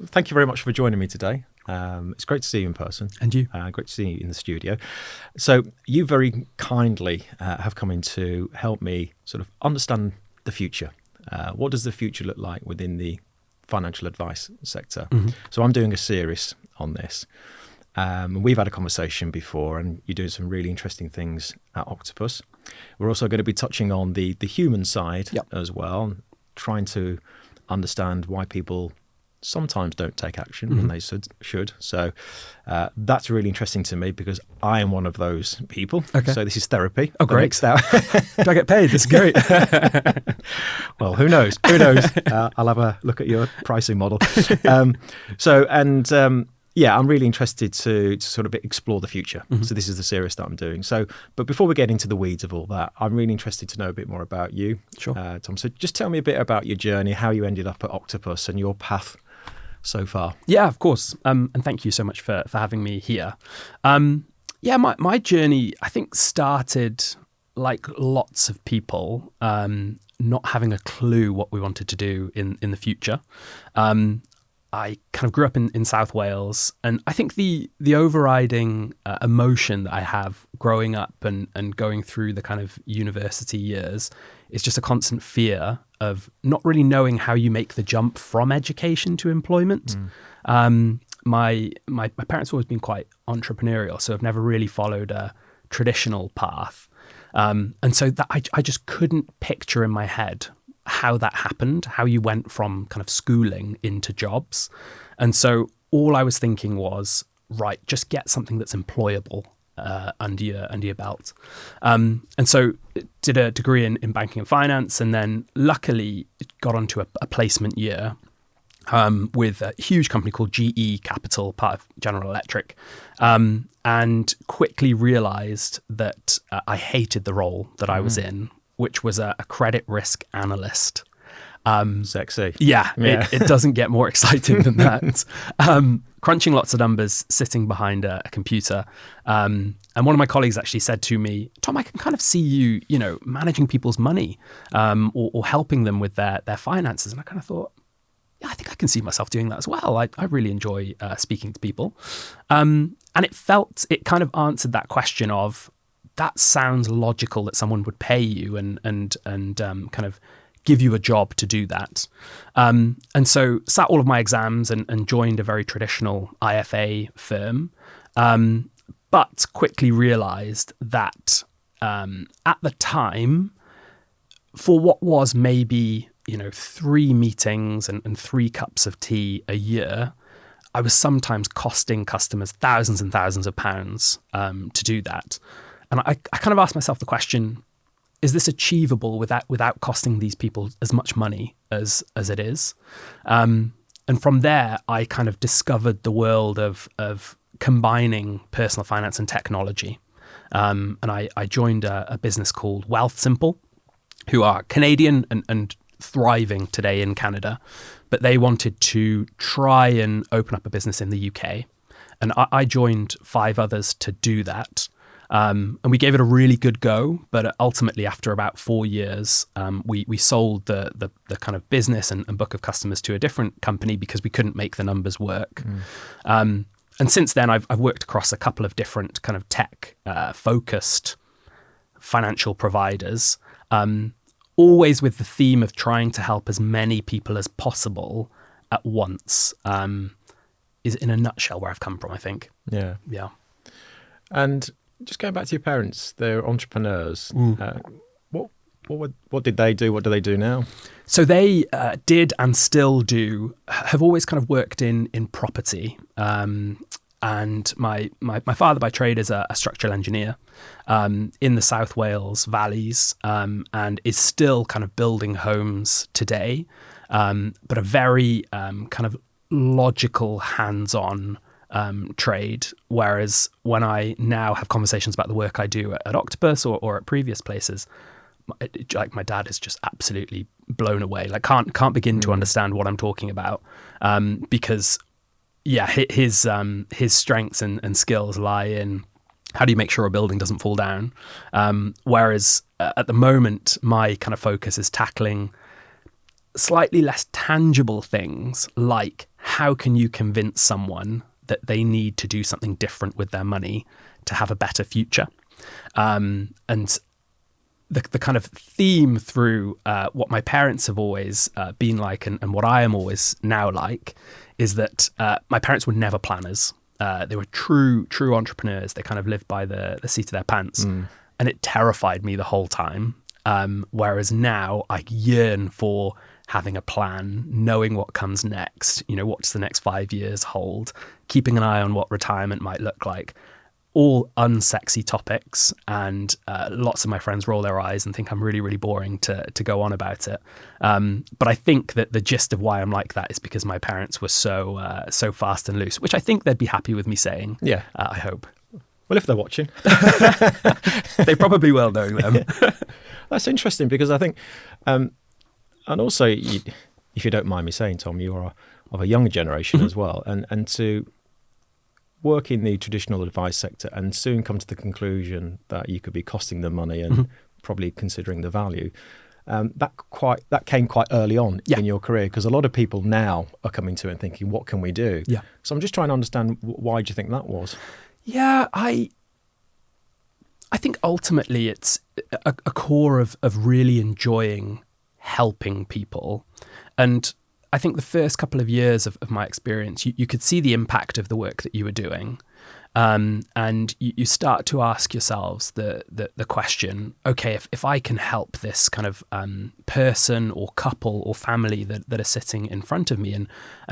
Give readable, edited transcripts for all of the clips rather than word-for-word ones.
thank you very much for joining me today. It's great to see you in person. And you. Great to see you in the studio. So you very kindly have come in to help me sort of understand the future. What does the future look like within the financial advice sector? Mm-hmm. So I'm doing a series on this. We've had a conversation before, and you're doing some really interesting things at Octopus. We're also going to be touching on the human side as well, trying to understand why people sometimes don't take action when they should. So that's really interesting to me because I am one of those people. Okay. So this is therapy. Oh, great. Do I get paid? This is great. Well, who knows? I'll have a look at your pricing model. I'm really interested to sort of explore the future. Mm-hmm. So this is the series that I'm doing. But before we get into the weeds of all that, I'm really interested to know a bit more about you, sure. Tom. So just tell me a bit about your journey, how you ended up at Octopus and your path so far. Yeah, of course. And thank you so much for having me here. My journey, I think, started like lots of people, not having a clue what we wanted to do in the future. I kind of grew up in South Wales, and I think the overriding emotion that I have growing up and going through the kind of university years is just a constant fear of not really knowing how you make the jump from education to employment. My parents have always been quite entrepreneurial, so I've never really followed a traditional path. And so that I just couldn't picture in my head how that happened, how you went from kind of schooling into jobs. And so all I was thinking was, right, just get something that's employable under your belt. And so did a degree in banking and finance, and then luckily got onto a placement year with a huge company called GE Capital, part of General Electric, and quickly realized that I hated the role that I was in, which was a credit risk analyst. Sexy. Yeah. It doesn't get more exciting than that. Crunching lots of numbers, sitting behind a computer. And one of my colleagues actually said to me, Tom, I can kind of see you, managing people's money or helping them with their finances. And I kind of thought, yeah, I think I can see myself doing that as well. I really enjoy speaking to people. And it kind of answered that question of, that sounds logical that someone would pay you and kind of give you a job to do that. And so sat all of my exams and joined a very traditional IFA firm, but quickly realized that at the time, for what was maybe 3 meetings and 3 cups of tea a year, I was sometimes costing customers thousands and thousands of pounds to do that. And I kind of asked myself the question, is this achievable without costing these people as much money as it is? And from there, I kind of discovered the world of combining personal finance and technology. And I joined a business called Wealthsimple, who are Canadian and thriving today in Canada. But they wanted to try and open up a business in the UK. And I joined 5 others to do that. And we gave it a really good go, but ultimately after about 4 years, we sold the kind of business and book of customers to a different company because we couldn't make the numbers work. And since then, I've worked across a couple of different kind of tech focused financial providers, always with the theme of trying to help as many people as possible at once. Is in a nutshell where I've come from, I think. Yeah. And just going back to your parents, they're entrepreneurs. What did they do? What do they do now? So they did and still do, have always kind of worked in property. And my father by trade is a structural engineer in the South Wales valleys and is still kind of building homes today, but a very kind of logical, hands-on trade. Whereas when I now have conversations about the work I do at Octopus or at previous places, like my dad is just absolutely blown away. Like can't begin to understand what I'm talking about because his strengths and skills lie in how do you make sure a building doesn't fall down. Whereas at the moment, my kind of focus is tackling slightly less tangible things like how can you convince someone that they need to do something different with their money to have a better future? And the kind of theme through what my parents have always been like and what I am always now like is that my parents were never planners. They were true entrepreneurs. They kind of lived by the seat of their pants. And it terrified me the whole time. Whereas now I yearn for having a plan, knowing what comes next, what's the next 5 years hold, keeping an eye on what retirement might look like. All unsexy topics, and lots of my friends roll their eyes and think I'm really, really boring to go on about it. But I think that the gist of why I'm like that is because my parents were so fast and loose, which I think they'd be happy with me saying. Yeah. I hope. Well, if they're watching. They probably will, knowing them. That's interesting because I think, and also, if you don't mind me saying, Tom, you are of a younger generation as well, and to work in the traditional advice sector and soon come to the conclusion that you could be costing them money and probably considering the value. That came quite early on in your career, because a lot of people now are coming to it and thinking, what can we do? Yeah. So I'm just trying to understand, why do you think that was? Yeah, I think ultimately it's a core of really enjoying helping people. And I think the first couple of years of my experience, you could see the impact of the work that you were doing. And you start to ask yourselves the question, okay, if I can help this kind of person or couple or family that are sitting in front of me and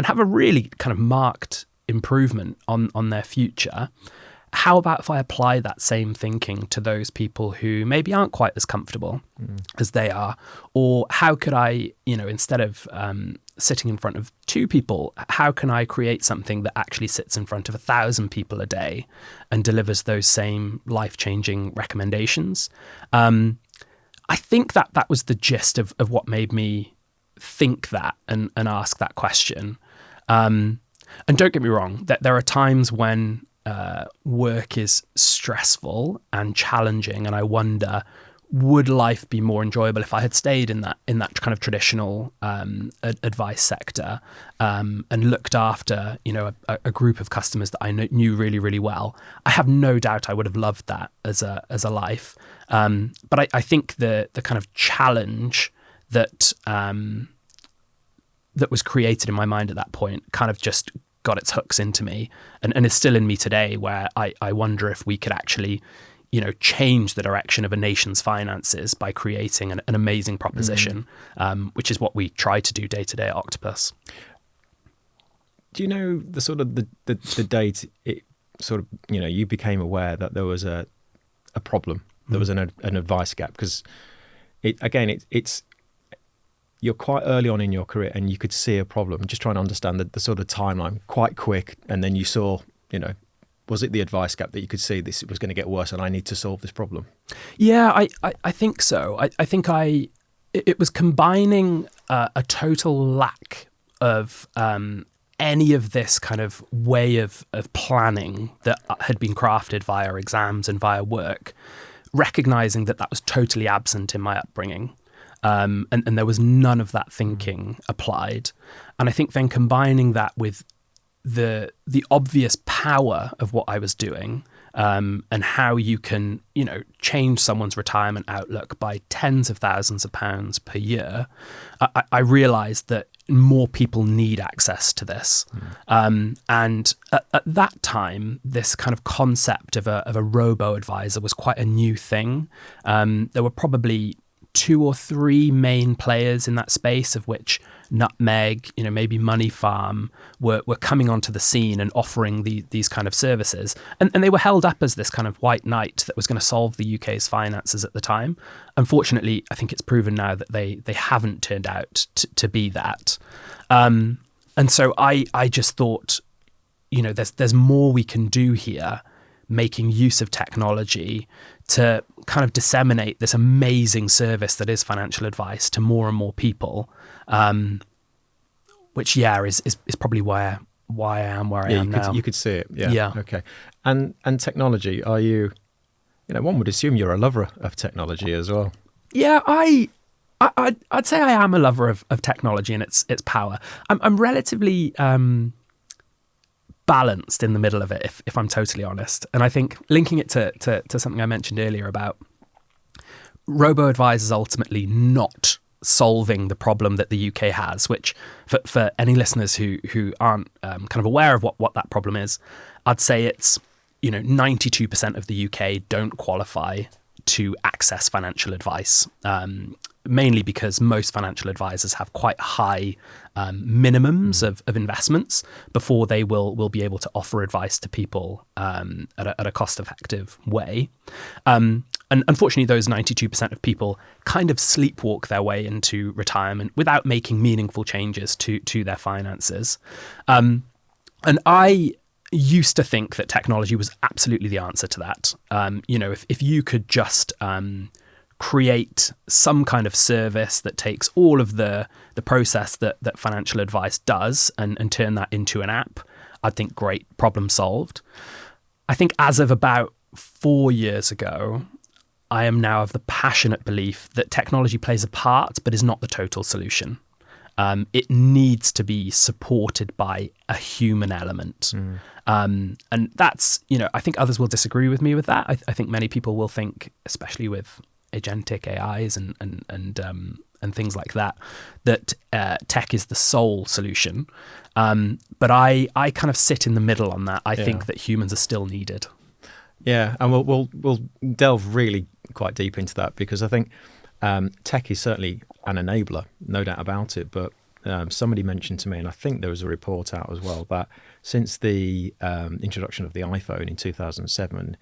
have a really kind of marked improvement on their future, how about if I apply that same thinking to those people who maybe aren't quite as comfortable as they are? Or how could I, instead of sitting in front of 2 people, how can I create something that actually sits in front of 1,000 people a day and delivers those same life-changing recommendations? I think that was the gist of what made me think that and ask that question. And don't get me wrong, that there are times when work is stressful and challenging, and I wonder, would life be more enjoyable if I had stayed in that kind of traditional advice sector and looked after a group of customers that I knew really, really well? I have no doubt I would have loved that as a life. But I think the kind of challenge that was created in my mind at that point kind of just got its hooks into me and is still in me today, where I wonder if we could actually change the direction of a nation's finances by creating an amazing proposition, which is what we try to do day to day at Octopus. Do you know the sort of the date it sort of you became aware that there was a problem, there was an advice gap? Because it's you're quite early on in your career and you could see a problem. I'm just trying to understand the sort of timeline quite quick, and then you saw was it the advice gap that you could see this was going to get worse and I need to solve this problem? Yeah, I think so. I think it was combining a total lack of any of this kind of way of planning that had been crafted via exams and via work, recognizing that was totally absent in my upbringing. And there was none of that thinking applied. And I think then combining that with the obvious power of what I was doing, and how you can, change someone's retirement outlook by tens of thousands of pounds per year, I realized that more people need access to this. And at that time, this kind of concept of a robo-advisor was quite a new thing. There were probably 2 or 3 main players in that space, of which Nutmeg, maybe Money Farm were coming onto the scene and offering these kind of services. And they were held up as this kind of white knight that was going to solve the UK's finances at the time. Unfortunately, I think it's proven now that they haven't turned out to be that. And so I just thought, there's more we can do here, making use of technology to kind of disseminate this amazing service that is financial advice to more and more people, which is probably why I am where I am now. You could see it. Yeah. Okay. And technology, are you? One would assume you're a lover of technology as well. Yeah, I I'd say I am a lover of technology and its power. I'm relatively balanced in the middle of it, if I'm totally honest. And I think linking it to something I mentioned earlier about robo-advisors ultimately not solving the problem that the UK has, which for any listeners who aren't kind of aware of what that problem is, I'd say it's 92% of the UK don't qualify to access financial advice, mainly because most financial advisors have quite high minimums of investments before they will be able to offer advice to people at a cost-effective way. And unfortunately, those 92% of people kind of sleepwalk their way into retirement without making meaningful changes to their finances. And I used to think that technology was absolutely the answer to that. If you could just create some kind of service that takes all of the process that financial advice does and turn that into an app, I think great, problem solved. I think as of about 4 years ago, I am now of the passionate belief that technology plays a part, but is not the total solution. It needs to be supported by a human element. And that's, I think others will disagree with me with that. I think many people will think, especially with agentic AIs and things like that, that tech is the sole solution. But I kind of sit in the middle on that. I think that humans are still needed. Yeah, and we'll delve really quite deep into that, because I think tech is certainly an enabler, no doubt about it. But somebody mentioned to me, and I think there was a report out as well, that since the introduction of the iPhone in 2007,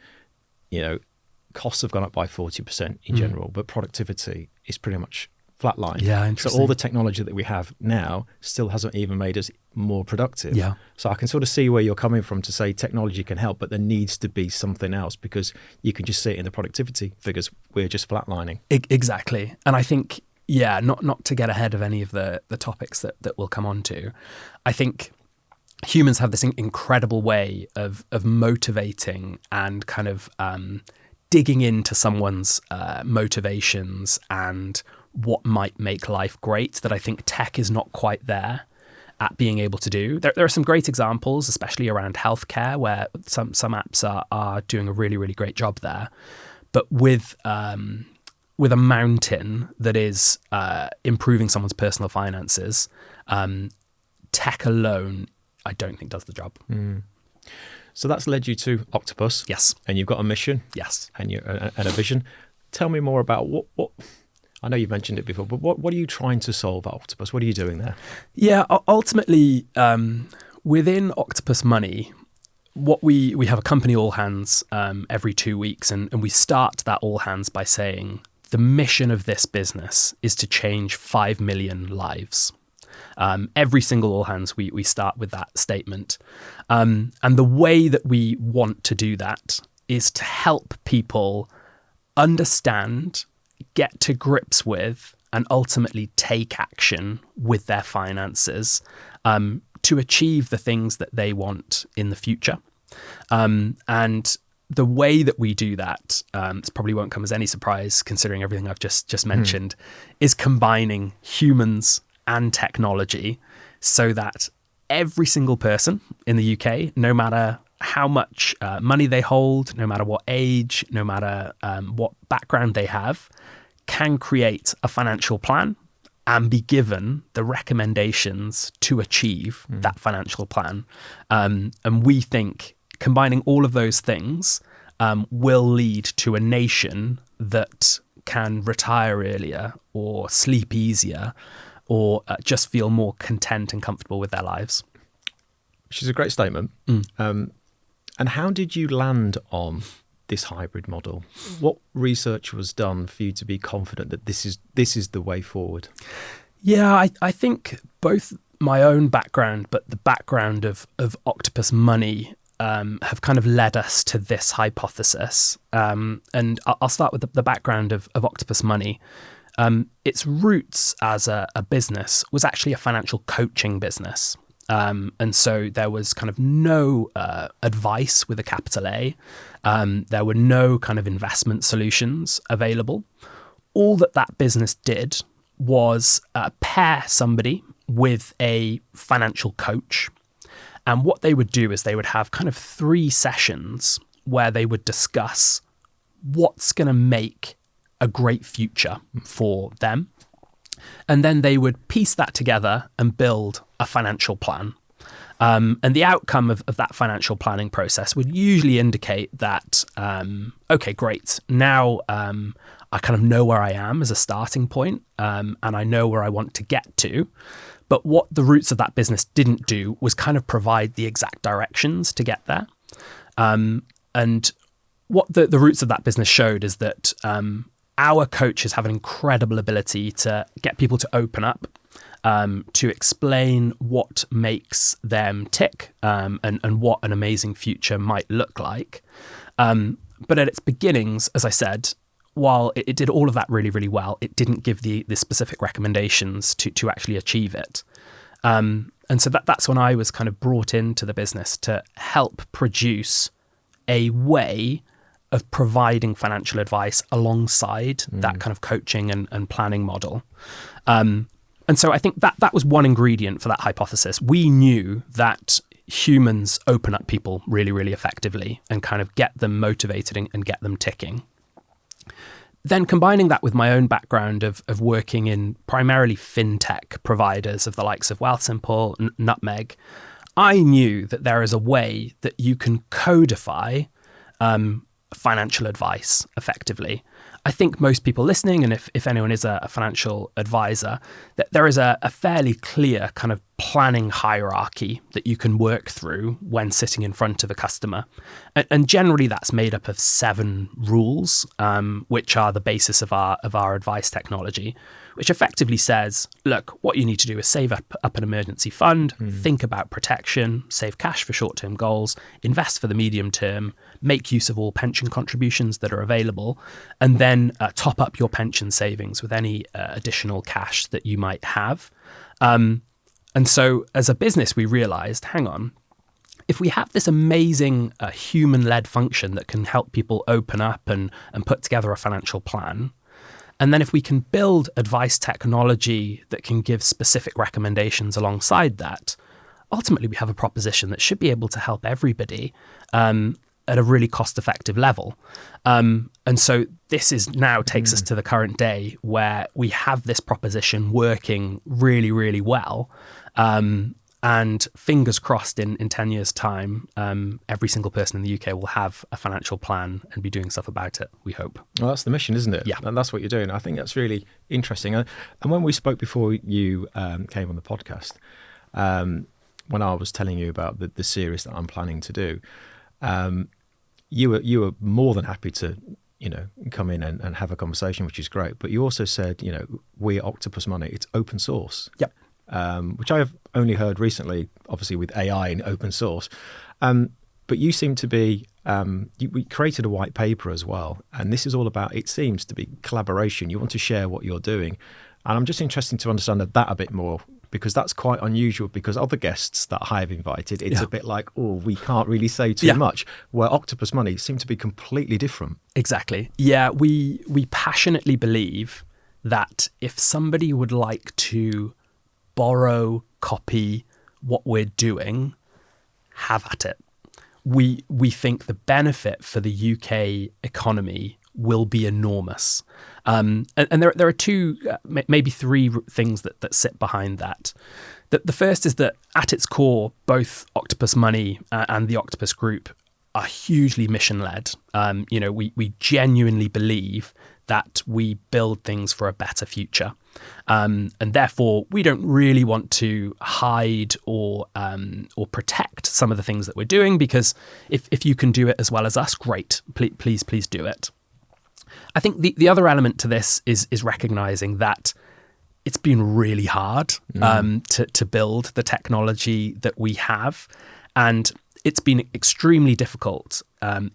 costs have gone up by 40% in general, but productivity is pretty much flatlined. Yeah, interesting. So all the technology that we have now still hasn't even made us more productive. Yeah. So I can sort of see where you're coming from to say technology can help, but there needs to be something else, because you can just see it in the productivity figures. We're just flatlining. Exactly. And I think, not to get ahead of any of the topics that we'll come on to, I think humans have this incredible way of motivating and kind of digging into someone's motivations and what might make life great, that I think tech is not quite there at being able to do. There are some great examples, especially around healthcare, where some apps are doing a really, really great job there. But with a mountain that is improving someone's personal finances, tech alone, I don't think does the job. So that's led you to Octopus. Yes. And you've got a mission. Yes. And a vision. Tell me more about what I know you've mentioned it before, but what are you trying to solve at Octopus? What are you doing there? Yeah, ultimately, within Octopus Money, what we have a company all hands every 2 weeks, and we start that all hands by saying the mission of this business is to change 5 million lives. Every single all hands, we start with that statement. And the way that we want to do that is to help people understand, get to grips with, and ultimately take action with their finances to achieve the things that they want in the future. And the way that we do that, this probably won't come as any surprise considering everything I've just mentioned, is combining humans and technology so that every single person in the UK, no matter how much money they hold, no matter what age, no matter what background they have, can create a financial plan and be given the recommendations to achieve that financial plan. And we think combining all of those things will lead to a nation that can retire earlier or sleep easier or just feel more content and comfortable with their lives. Which is a great statement. And how did you land on this hybrid model? What research was done for you to be confident that this is the way forward? Yeah, I think both my own background, but the background of Octopus Money have kind of led us to this hypothesis. And I'll start with the background of Octopus Money. Its roots as a business was actually a financial coaching business. And so there was kind of no advice with a capital A. There were no kind of investment solutions available. All that business did was pair somebody with a financial coach. And what they would do is they would have kind of 3 sessions where they would discuss what's going to make a great future for them. And then they would piece that together and build a financial plan. And the outcome of that financial planning process would usually indicate that, okay, great. Now I kind of know where I am as a starting point, and I know where I want to get to. But what the roots of that business didn't do was kind of provide the exact directions to get there. And what the roots of that business showed is that our coaches have an incredible ability to get people to open up, to explain what makes them tick, and what an amazing future might look like. But at its beginnings, as I said, while it did all of that really, really well, it didn't give the specific recommendations to actually achieve it. And so that's when I was kind of brought into the business to help produce a way of providing financial advice alongside that kind of coaching and planning model. And so I think that was one ingredient for that hypothesis. We knew that humans open up people really, really effectively and kind of get them motivated and get them ticking. Then combining that with my own background of working in primarily fintech providers of the likes of Wealthsimple, Nutmeg, I knew that there is a way that you can codify financial advice effectively. I think most people listening, and if anyone is a financial advisor, that there is a fairly clear kind of planning hierarchy that you can work through when sitting in front of a customer. And generally that's made up of 7 rules, which are the basis of our advice technology, which effectively says, look, what you need to do is save up an emergency fund, think about protection, save cash for short-term goals, invest for the medium term, make use of all pension contributions that are available, and then top up your pension savings with any additional cash that you might have. And so as a business, we realized, hang on, if we have this amazing human-led function that can help people open up and put together a financial plan, and then if we can build advice technology that can give specific recommendations alongside that, ultimately we have a proposition that should be able to help everybody at a really cost-effective level. And so this is now takes us to the current day where we have this proposition working really, really well. And fingers crossed in 10 years' time, every single person in the UK will have a financial plan and be doing stuff about it, we hope. Well, that's the mission, isn't it? Yeah. And that's what you're doing. I think that's really interesting. And when we spoke before you came on the podcast, when I was telling you about the series that I'm planning to do, you were more than happy to, come in and have a conversation, which is great. But you also said, we at Octopus Money, it's open source. Yep. Which I have only heard recently, obviously with AI and open source. But you seem to be, we created a white paper as well. And this is all about, it seems to be collaboration. You want to share what you're doing. And I'm just interested to understand that a bit more, because that's quite unusual, because other guests that I have invited, it's a bit like, we can't really say too much, where Octopus Money seem to be completely different. Exactly. Yeah, we passionately believe that if somebody would like to borrow, copy what we're doing, have at it. We think the benefit for the UK economy will be enormous. And there are 2, maybe 3 things that sit behind that. The first is that at its core, both Octopus Money and the Octopus Group are hugely mission-led. We genuinely believe that we build things for a better future. And therefore, we don't really want to hide or protect some of the things that we're doing, because if you can do it as well as us, great. Please do it. I think the other element to this is recognizing that it's been really hard to build the technology that we have. And it's been extremely difficult,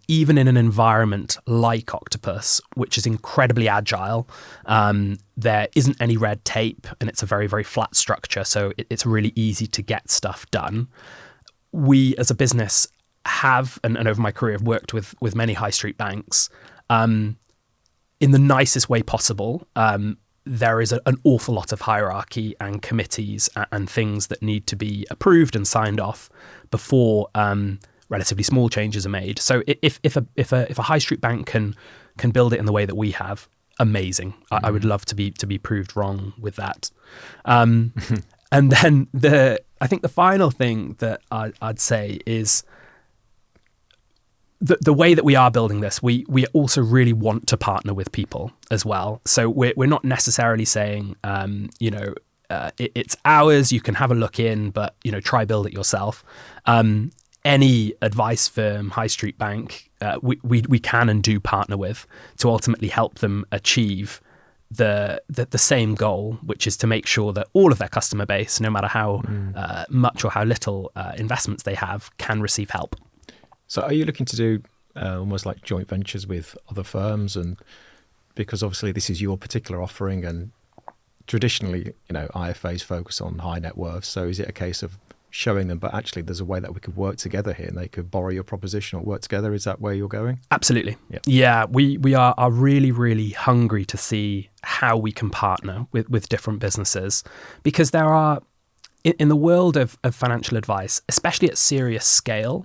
even in an environment like Octopus, which is incredibly agile. There isn't any red tape, and it's a very, very flat structure. So it's really easy to get stuff done. We, as a business, have, and over my career, have worked with many high street banks in the nicest way possible. there is an awful lot of hierarchy and committees and things that need to be approved and signed off before relatively small changes are made. So if a high street bank can build it in the way that we have, amazing. I would love to be proved wrong with that. And then I think the final thing that I'd say is the way that we are building this, we also really want to partner with people as well. So we're not necessarily saying, it's ours, you can have a look in, but, try build it yourself. Any advice firm, high street bank, we can and do partner with to ultimately help them achieve the same goal, which is to make sure that all of their customer base, no matter how much or how little investments they have, can receive help. So are you looking to do almost like joint ventures with other firms? And because obviously this is your particular offering, and traditionally, IFAs focus on high net worth. So is it a case of showing them, but actually there's a way that we could work together here and they could borrow your proposition or work together? Is that where you're going? Absolutely. Yep. Yeah, we are really, really hungry to see how we can partner with different businesses, because there are, in the world of financial advice, especially at serious scale,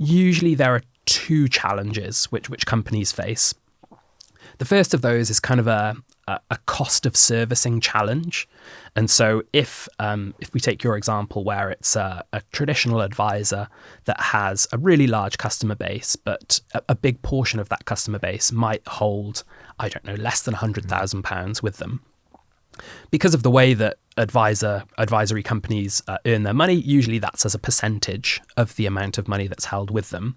usually there are two challenges which companies face. The first of those is kind of a cost of servicing challenge. And so if we take your example where it's a traditional advisor that has a really large customer base, but a big portion of that customer base might hold, I don't know, less than £100,000 with them. Because of the way that advisory companies earn their money, usually that's as a percentage of the amount of money that's held with them.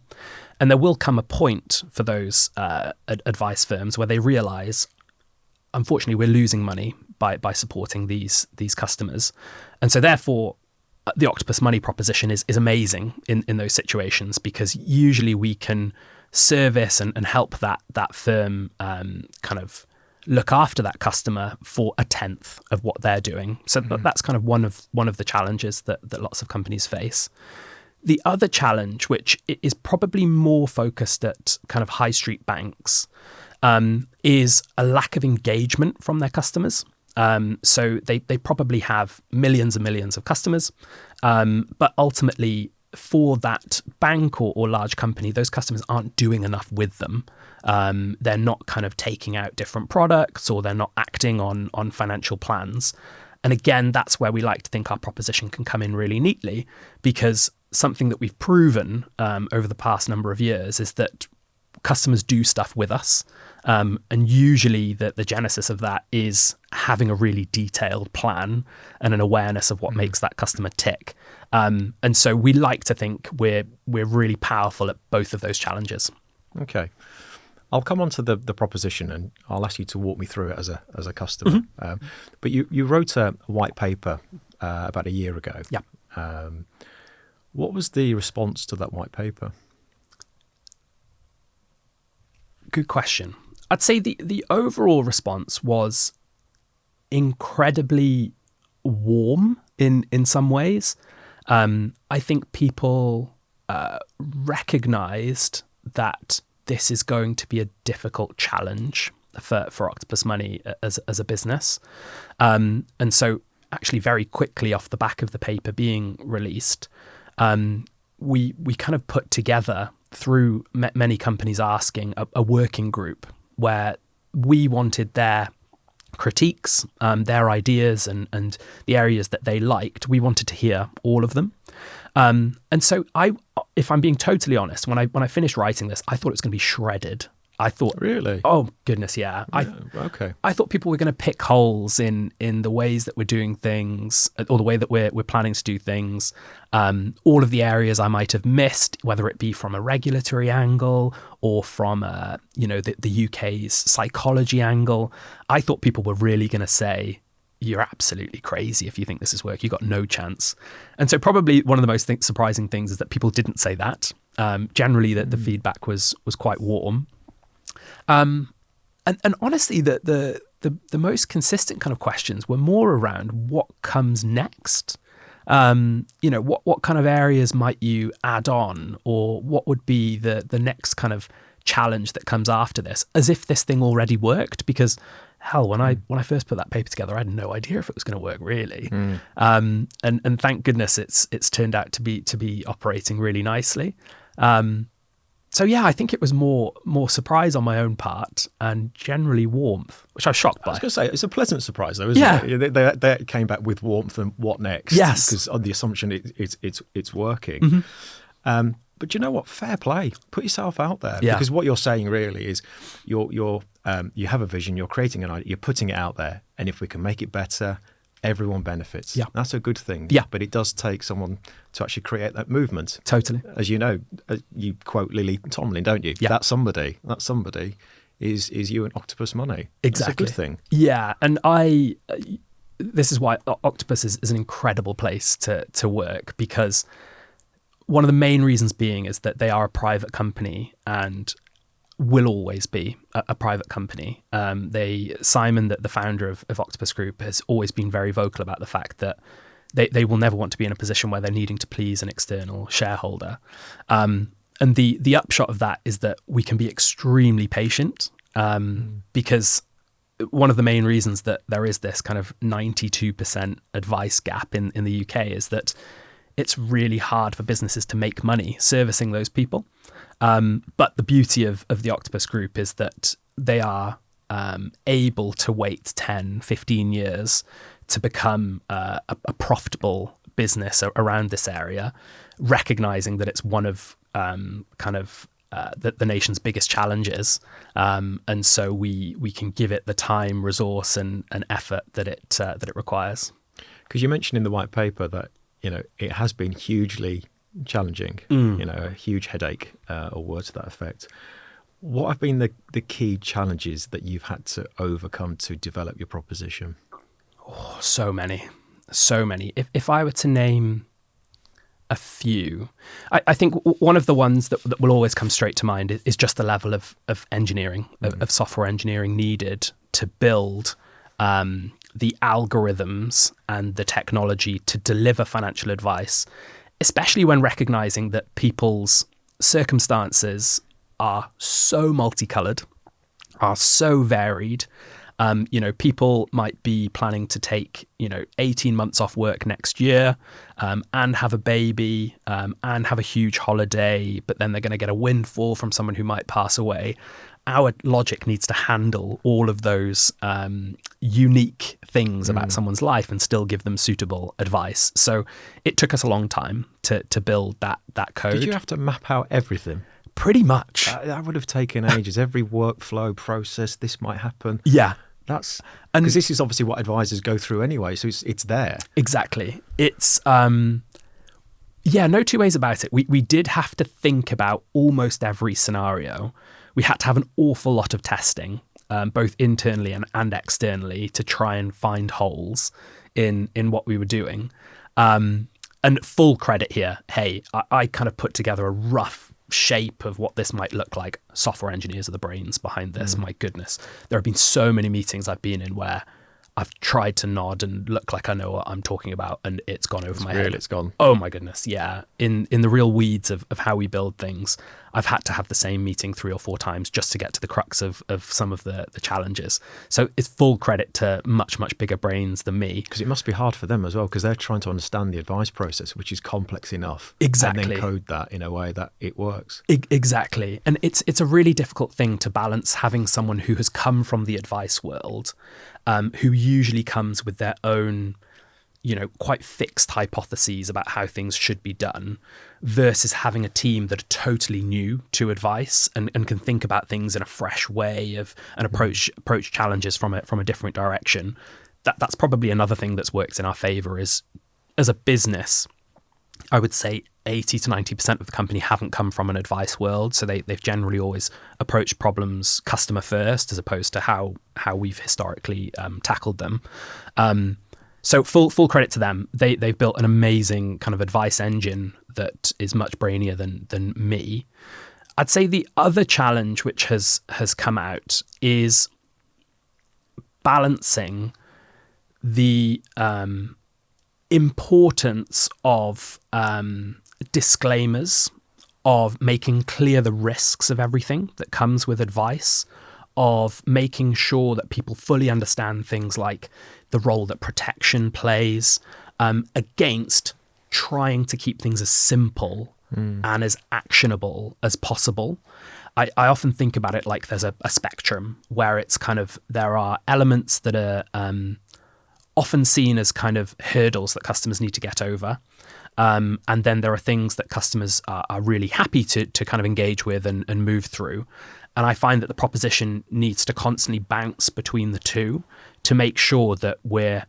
And there will come a point for those advice firms where they realize, unfortunately, we're losing money by supporting these customers. And so therefore, the Octopus Money proposition is amazing in those situations, because usually we can service and help that firm kind of look after that customer for a tenth of what they're doing. So that's kind of one of the challenges that lots of companies face. The other challenge, which is probably more focused at kind of high street banks, is a lack of engagement from their customers. So they probably have millions and millions of customers, but ultimately for that bank or large company, those customers aren't doing enough with them. They're not kind of taking out different products, or they're not acting on financial plans. And again, that's where we like to think our proposition can come in really neatly, because something that we've proven over the past number of years is that customers do stuff with us. And usually the genesis of that is having a really detailed plan and an awareness of what makes that customer tick. And so we like to think we're really powerful at both of those challenges. Okay. I'll come on to the proposition, and I'll ask you to walk me through it as a customer. But you wrote a white paper about a year ago. Yeah. What was the response to that white paper? Good question. I'd say the overall response was incredibly warm in some ways. I think people recognized that this is going to be a difficult challenge for Octopus Money as a business. And so actually very quickly off the back of the paper being released, we kind of put together, through many companies asking, a working group where we wanted their critiques, their ideas and the areas that they liked. We wanted to hear all of them. And so if I'm being totally honest, when I finished writing this, I thought it was going to be shredded. I thought, really? Oh goodness, yeah. Okay. I thought people were going to pick holes in the ways that we're doing things, or the way that we're planning to do things. All of the areas I might have missed, whether it be from a regulatory angle or from the UK's psychology angle. I thought people were really going to say, you're absolutely crazy if you think this is work. You got no chance. And so probably one of the most surprising things is that people didn't say that. Generally, the feedback was quite warm. And honestly, the most consistent kind of questions were more around what comes next. What kind of areas might you add on, or what would be the next kind of challenge that comes after this, as if this thing already worked. Because hell, when I first put that paper together, I had no idea if it was going to work really. And thank goodness it's turned out to be operating really nicely. So yeah, I think it was more surprise on my own part and generally warmth, which I was shocked by. I was going to say, it's a pleasant surprise though, isn't it? They came back with warmth and what next? Yes. Because on the assumption it's working. But you know what? Fair play. Put yourself out there. Yeah. Because what you're saying really is you have a vision, you're creating an idea, you're putting it out there. And if we can make it better, everyone benefits. Yeah. That's a good thing. Yeah. But it does take someone to actually create that movement. Totally. As you know, you quote Lily Tomlin, don't you? Yeah. That somebody is you and Octopus money. Exactly. That's a good thing. Yeah. And this is why Octopus is an incredible place to work, because one of the main reasons being is that they are a private company and will always be a private company. Simon, the founder of Octopus Group, has always been very vocal about the fact that they will never want to be in a position where they're needing to please an external shareholder. And the upshot of that is that we can be extremely patient, because one of the main reasons that there is this kind of 92% advice gap in the UK is that it's really hard for businesses to make money servicing those people. But the beauty of the Octopus Group is that they are able to wait 10, 15 years to become a profitable business around this area, recognizing that it's one of the nation's biggest challenges. And so we can give it the time, resource and effort that it requires. Because you mentioned in the white paper that it has been hugely challenging, a huge headache, or words to that effect. What have been the key challenges that you've had to overcome to develop your proposition? Oh, so many. If I were to name a few, I think one of the ones that will always come straight to mind is just the level of engineering, of software engineering needed to build the algorithms and the technology to deliver financial advice, especially when recognizing that people's circumstances are so multicolored, are so varied. People might be planning to take, 18 months off work next year, and have a baby, and have a huge holiday, but then they're going to get a windfall from someone who might pass away. Our logic needs to handle all of those unique things about someone's life and still give them suitable advice. So it took us a long time to build that code. Did you have to map out everything? Pretty much. That would have taken ages. Every workflow process, this might happen. Yeah. Because this is obviously what advisors go through anyway, so it's there. Exactly. It's no two ways about it. We did have to think about almost every scenario. We had to have an awful lot of testing, both internally and externally, to try and find holes in what we were doing. And full credit here. Hey, I kind of put together a rough shape of what this might look like. Software engineers are the brains behind this. My goodness. There have been so many meetings I've been in where I've tried to nod and look like I know what I'm talking about, and it's gone over my head. It's gone. Oh my goodness, yeah. In the real weeds of how we build things, I've had to have the same meeting 3 or 4 times just to get to the crux of some of the challenges. So it's full credit to much, much bigger brains than me. Because it must be hard for them as well, because they're trying to understand the advice process, which is complex enough. Exactly. And then code that in a way that it works. Exactly. And it's a really difficult thing to balance, having someone who has come from the advice world, who usually comes with their own, quite fixed hypotheses about how things should be done, versus having a team that are totally new to advice and can think about things in a fresh way and approach challenges from a different direction. That's probably another thing that's worked in our favor is, as a business, I would say 80 to 90% of the company haven't come from an advice world. So they've generally always approached problems customer first, as opposed to how we've historically tackled them. So full credit to them. They've built an amazing kind of advice engine that is much brainier than me. I'd say the other challenge which has come out is balancing the importance of disclaimers of making clear the risks of everything that comes with advice, of making sure that people fully understand things like the role that protection plays, against trying to keep things as simple and as actionable as possible. I often think about it like there's a spectrum where it's kind of, there are elements that are often seen as kind of hurdles that customers need to get over. And then there are things that customers are really happy to kind of engage with and move through. And I find that the proposition needs to constantly bounce between the two to make sure that we're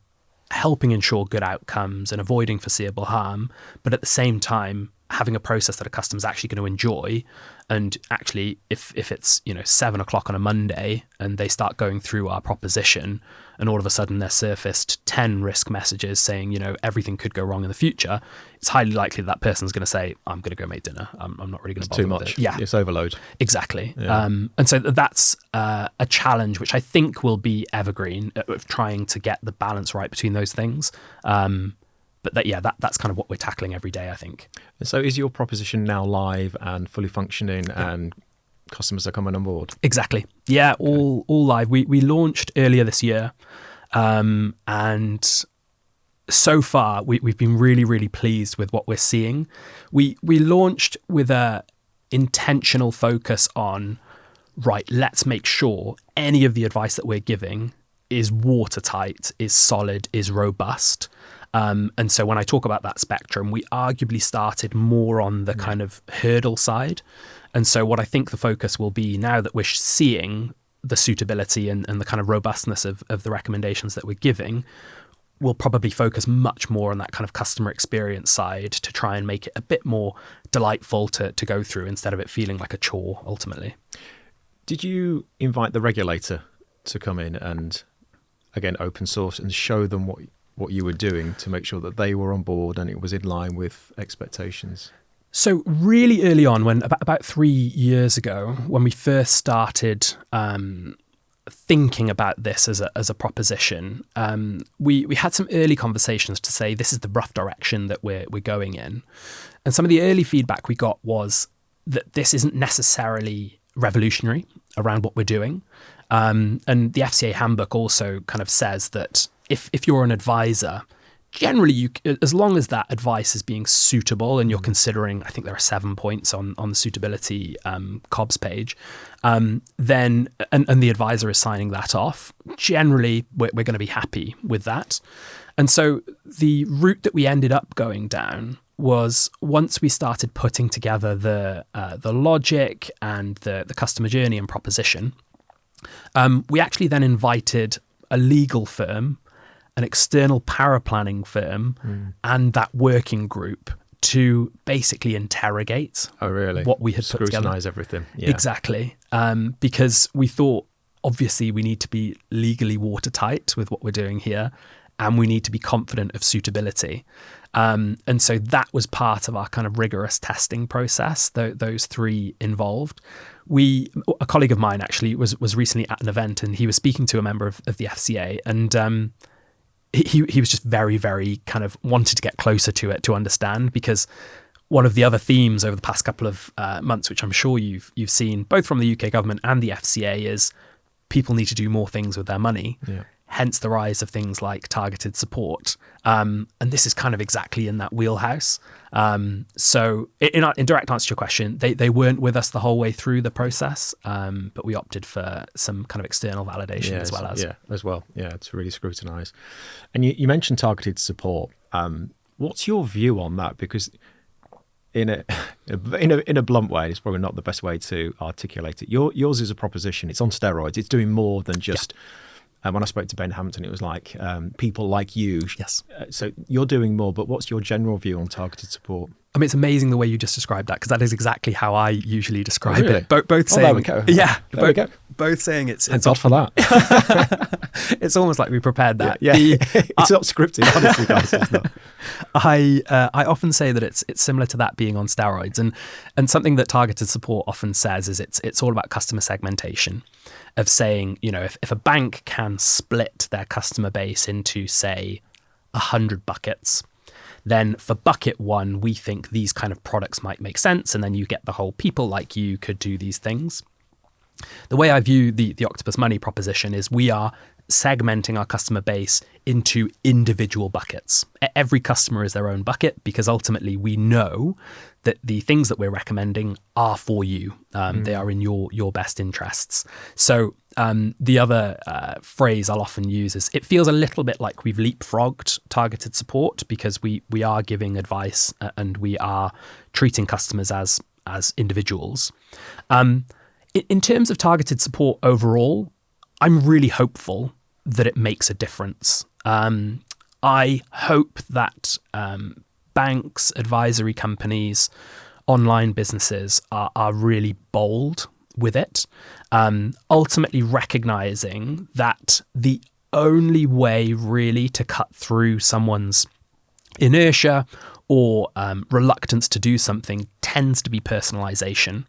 helping ensure good outcomes and avoiding foreseeable harm, but at the same time having a process that a customer's actually going to enjoy. And actually, if it's 7 o'clock on a Monday and they start going through our proposition, and all of a sudden they're surfaced 10 risk messages saying everything could go wrong in the future, it's highly likely that person's going to say, I'm going to go make dinner. I'm not really going to bother too much. with it. Yeah, it's overload. Exactly. Yeah. And so that's a challenge which I think will be evergreen, of trying to get the balance right between those things. But that's kind of what we're tackling every day, I think. So is your proposition now live and fully functioning, and customers are coming on board? Exactly. Yeah, okay. All live. We launched earlier this year, and so far we've been really, really pleased with what we're seeing. We launched with a intentional focus on, right, let's make sure any of the advice that we're giving is watertight, is solid, is robust. And so when I talk about that spectrum, we arguably started more on the kind of hurdle side. And so what I think the focus will be, now that we're seeing the suitability and the kind of robustness of the recommendations that we're giving, we'll probably focus much more on that kind of customer experience side to try and make it a bit more delightful to go through, instead of it feeling like a chore ultimately. Did you invite the regulator to come in and, again, open source and show them what you were doing to make sure that they were on board and it was in line with expectations? So really early on, when about 3 years ago, when we first started thinking about this as a proposition, we had some early conversations to say this is the rough direction that we're going in. And some of the early feedback we got was that this isn't necessarily revolutionary around what we're doing. And the FCA handbook also kind of says that if you're an advisor, generally, as long as that advice is being suitable and you're considering, I think there are 7 points on the suitability COBS page, then and the advisor is signing that off, generally we're going to be happy with that. And so the route that we ended up going down was, once we started putting together the logic and the customer journey and proposition, we actually then invited a legal firm, an external power planning firm, and that working group to basically interrogate what we had put together. Scrutinise everything. Yeah. Exactly. Because we thought, obviously, we need to be legally watertight with what we're doing here, and we need to be confident of suitability. And so that was part of our kind of rigorous testing process, those three involved. A colleague of mine actually was recently at an event, and he was speaking to a member of the FCA, and he was just very, very kind of wanted to get closer to it to understand, because one of the other themes over the past couple of months, which I'm sure you've seen both from the UK government and the FCA, is people need to do more things with their money. Yeah. Hence the rise of things like targeted support. And this is kind of exactly in that wheelhouse. So in direct answer to your question, they weren't with us the whole way through the process, but we opted for some kind of external validation as well as. Yeah, as well. Yeah, to really scrutinise. And you mentioned targeted support. What's your view on that? Because in a blunt way, it's probably not the best way to articulate it. Yours is a proposition. It's on steroids. It's doing more than just... When I spoke to Ben Hampton, it was like people like you. Yes. So you're doing more, but what's your general view on targeted support? I mean, it's amazing the way you just described that, because that is exactly how I usually describe it. Both saying, there we go. Yeah, there we go. Both saying it's odd for that. It's almost like we prepared that. Yeah. It's not scripted, honestly, guys. It's not. I often say that it's similar to that being on steroids, and something that targeted support often says is it's all about customer segmentation, of saying, if a bank can split their customer base into, say, 100 buckets, then for bucket one, we think these kind of products might make sense. And then you get the whole people like you could do these things. The way I view the Octopus Money proposition is we are segmenting our customer base into individual buckets. Every customer is their own bucket because ultimately we know that the things that we're recommending are for you. They are in your best interests. So the other phrase I'll often use is it feels a little bit like we've leapfrogged targeted support because we are giving advice and we are treating customers as individuals. In terms of targeted support overall, I'm really hopeful that it makes a difference. I hope that banks, advisory companies, online businesses are really bold with it, ultimately recognizing that the only way really to cut through someone's inertia or reluctance to do something tends to be personalization.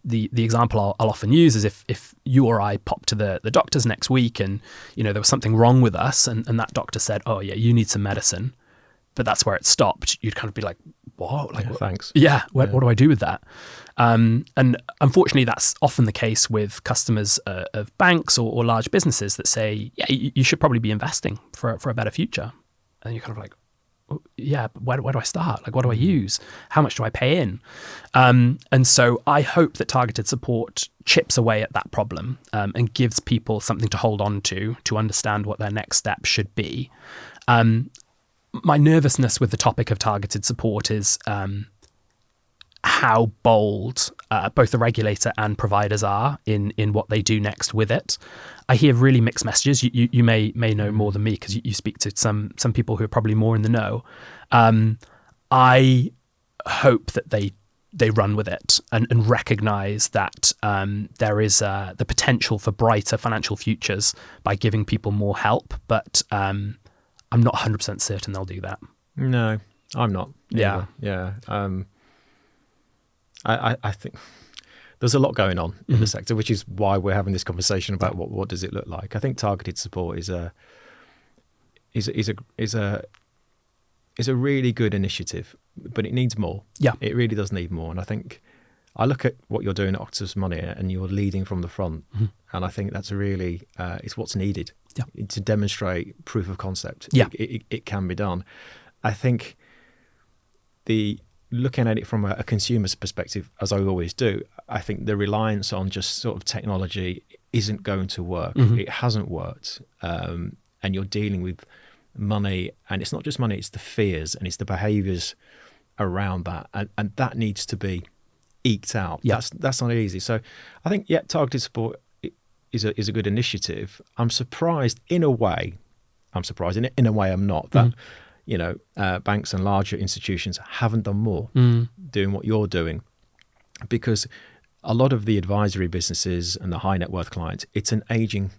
The example I'll often use is if you or I pop to the doctor's next week and there was something wrong with us and that doctor said, oh yeah, you need some medicine, but that's where it stopped, you'd kind of be like, what? Like, thanks. Yeah, what do I do with that? And unfortunately, that's often the case with customers of banks or large businesses that say, yeah, you should probably be investing for a better future. And you're kind of like, yeah, but where do I start? Like, what do I use? How much do I pay in? And so I hope that targeted support chips away at that problem and gives people something to hold on to understand what their next step should be. My nervousness with the topic of targeted support is how bold both the regulator and providers are in what they do next with it. I hear really mixed messages. You may know more than me because you speak to some people who are probably more in the know. I hope that they run with it and recognize that there is the potential for brighter financial futures by giving people more help. But I'm not 100% certain they'll do that. No, I'm not. Yeah. Yeah. I think there's a lot going on in the sector, which is why we're having this conversation about what does it look like. I think targeted support is a really good initiative, but it needs more. Yeah, it really does need more. And I think I look at what you're doing at Octopus Money, and you're leading from the front, and I think that's really it's what's needed to demonstrate proof of concept. Yeah, it can be done. I think looking at it from a consumer's perspective, as I always do, I think the reliance on just sort of technology isn't going to work. It hasn't worked. And you're dealing with money, and it's not just money, it's the fears and it's the behaviours around that. And that needs to be eked out. Yeah. That's not easy. So I think, targeted support is a good initiative. I'm surprised in a way. In a way I'm not. That banks and larger institutions haven't done more doing what you're doing, because a lot of the advisory businesses and the high net worth clients, it's an aging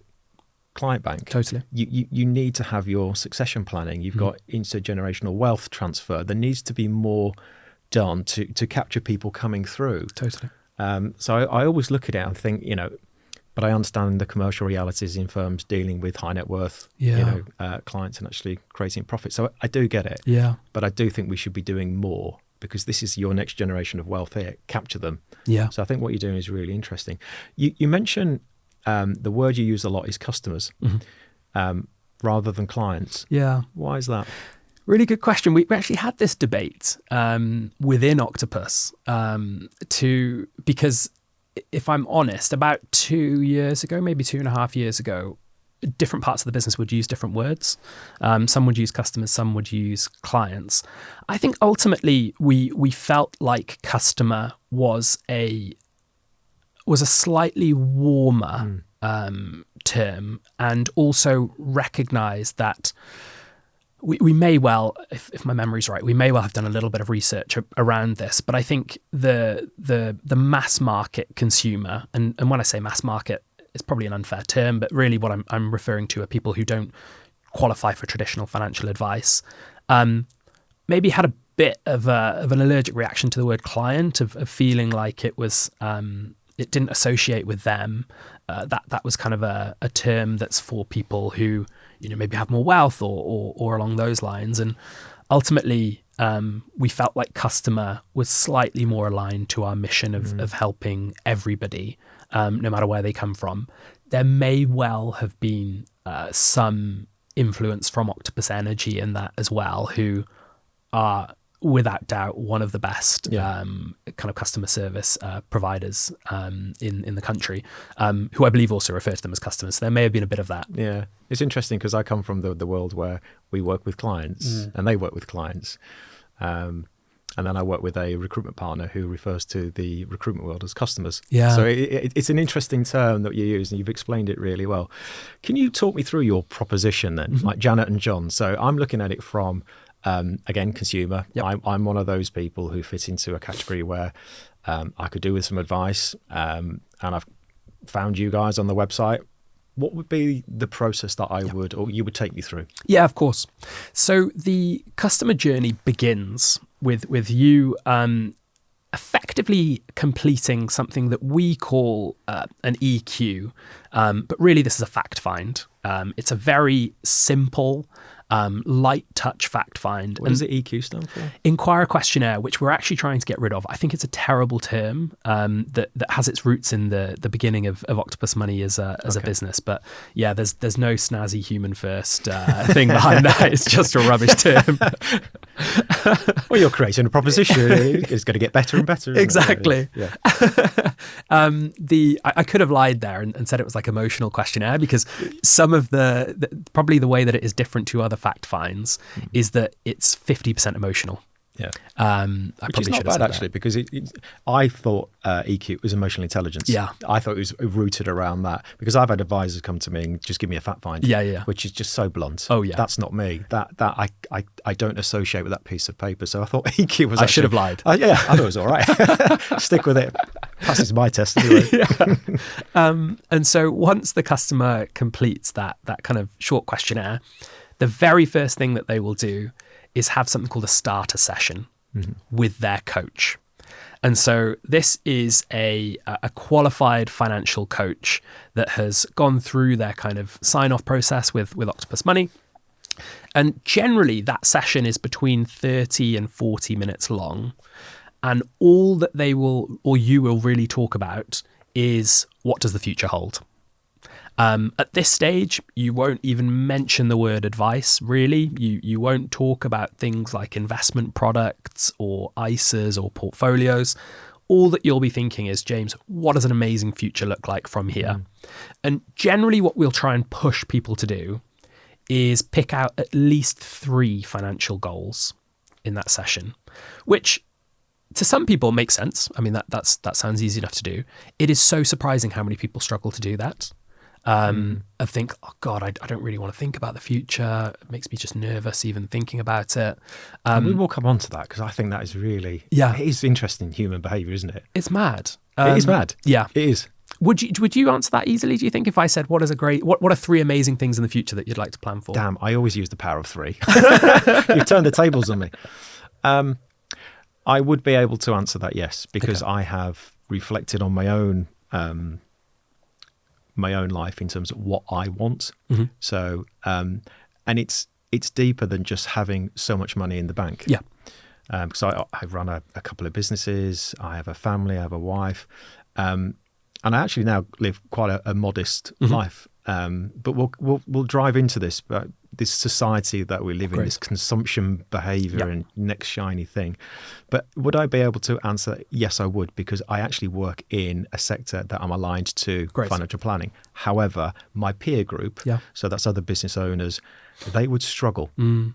client bank. Totally. You need to have your succession planning. You've got intergenerational wealth transfer. There needs to be more done to capture people coming through. Totally. So I always look at it and think, but I understand the commercial realities in firms dealing with high net worth, clients and actually creating profit. So I do get it. Yeah. But I do think we should be doing more, because this is your next generation of wealth here. Capture them. Yeah. So I think what you're doing is really interesting. You mentioned the word you use a lot is customers rather than clients. Yeah. Why is that? Really good question. We actually had this debate within Octopus because if I'm honest, about 2 years ago, maybe 2.5 years ago, different parts of the business would use different words. Some would use customers, some would use clients. I think ultimately we felt like customer was a slightly warmer term, and also recognized that we may well, if my memory's right, we may well have done a little bit of research around this, but I think the mass market consumer, and when I say mass market, it's probably an unfair term, but really what I'm referring to are people who don't qualify for traditional financial advice, maybe had a bit of an allergic reaction to the word client, of feeling like it was it didn't associate with them. That was kind of a term that's for people who maybe have more wealth or along those lines. And ultimately, we felt like customer was slightly more aligned to our mission of helping everybody, no matter where they come from. There may well have been some influence from Octopus Energy in that as well, who are without doubt one of the best kind of customer service providers in the country, who I believe also refer to them as customers. So there may have been a bit of that. Yeah, it's interesting because I come from the world where we work with clients and they work with clients. And then I work with a recruitment partner who refers to the recruitment world as customers. Yeah. So it's an interesting term that you use, and you've explained it really well. Can you talk me through your proposition then, like Janet and John? So I'm looking at it from, again, consumer. Yep. I'm one of those people who fit into a category where I could do with some advice, and I've found you guys on the website. What would be the process that I would, or you would take me through? Yeah, of course. So the customer journey begins with you effectively completing something that we call an EQ, but really this is a fact find. It's a very simple, light touch fact find. What does the EQ stand for? Inquirer questionnaire, which we're actually trying to get rid of. I think it's a terrible term that has its roots in the beginning of Octopus Money as a business. But yeah, there's no snazzy human first thing behind that. It's just a rubbish term. Well, you're creating a proposition. It's going to get better and better. Exactly. Yeah. I could have lied there and said it was like emotional questionnaire, because some of probably the way that it is different to other fact finds is that it's 50% emotional. Yeah, which is not bad actually, because I thought EQ was emotional intelligence. Yeah, I thought it was rooted around that, because I've had advisors come to me and just give me a fact find. Yeah, which is just so blunt. Oh yeah, that's not me. That I don't associate with that piece of paper. So I thought EQ was. I should have lied. Yeah, I thought it was all right. Stick with it. Passes my test anyway. Yeah. And so once the customer completes that kind of short questionnaire, the very first thing that they will do is have something called a starter session with their coach. And so this is a qualified financial coach that has gone through their kind of sign-off process with Octopus Money. And generally that session is between 30 and 40 minutes long. And all that they will, or you will really talk about, is what does the future hold? At this stage, you won't even mention the word advice, really. You won't talk about things like investment products or ISAs or portfolios. All that you'll be thinking is, James, what does an amazing future look like from here? And generally what we'll try and push people to do is pick out at least 3 financial goals in that session, which to some people makes sense. I mean, that sounds easy enough to do. It is so surprising how many people struggle to do that. I think, oh God, I don't really want to think about the future. It makes me just nervous even thinking about it. We will come on to that, because I think that is really, it is interesting human behaviour, isn't it? It's mad. It is mad. Yeah. It is. Would you answer that easily, do you think, if I said, what are 3 amazing things in the future that you'd like to plan for? Damn, I always use the power of 3. You've turned the tables on me. I would be able to answer that, yes, because I have reflected on my own life in terms of what I want. So, and it's deeper than just having so much money in the bank. Yeah. Because I run a couple of businesses, I have a family, I have a wife, and I actually now live quite a modest life. But we'll drive into this. But this society that we live in, this consumption behaviour and next shiny thing. But would I be able to answer? Yes, I would, because I actually work in a sector that I'm aligned to financial planning. However, my peer group, so that's other business owners, they would struggle.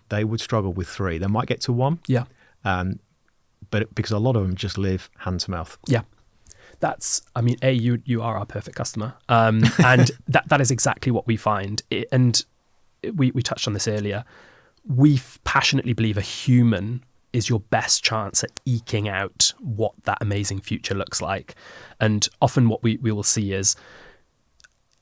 They would struggle with 3. They might get to 1. Yeah. But because a lot of them just live hand to mouth. Yeah. That's, I mean, you are our perfect customer. And that is exactly what we find. And we touched on this earlier. We passionately believe a human is your best chance at eking out what that amazing future looks like. And often what we will see is,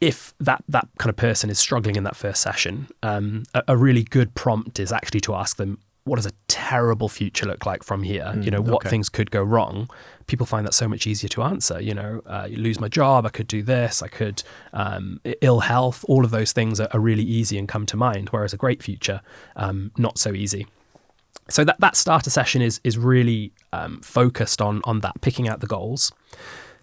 if that kind of person is struggling in that first session, a really good prompt is actually to ask them, what does a terrible future look like from here? What things could go wrong? People find that so much easier to answer. You lose my job, I could do this, I could, ill health, all of those things are really easy and come to mind, whereas a great future, not so easy. So that starter session is really focused on that, picking out the goals.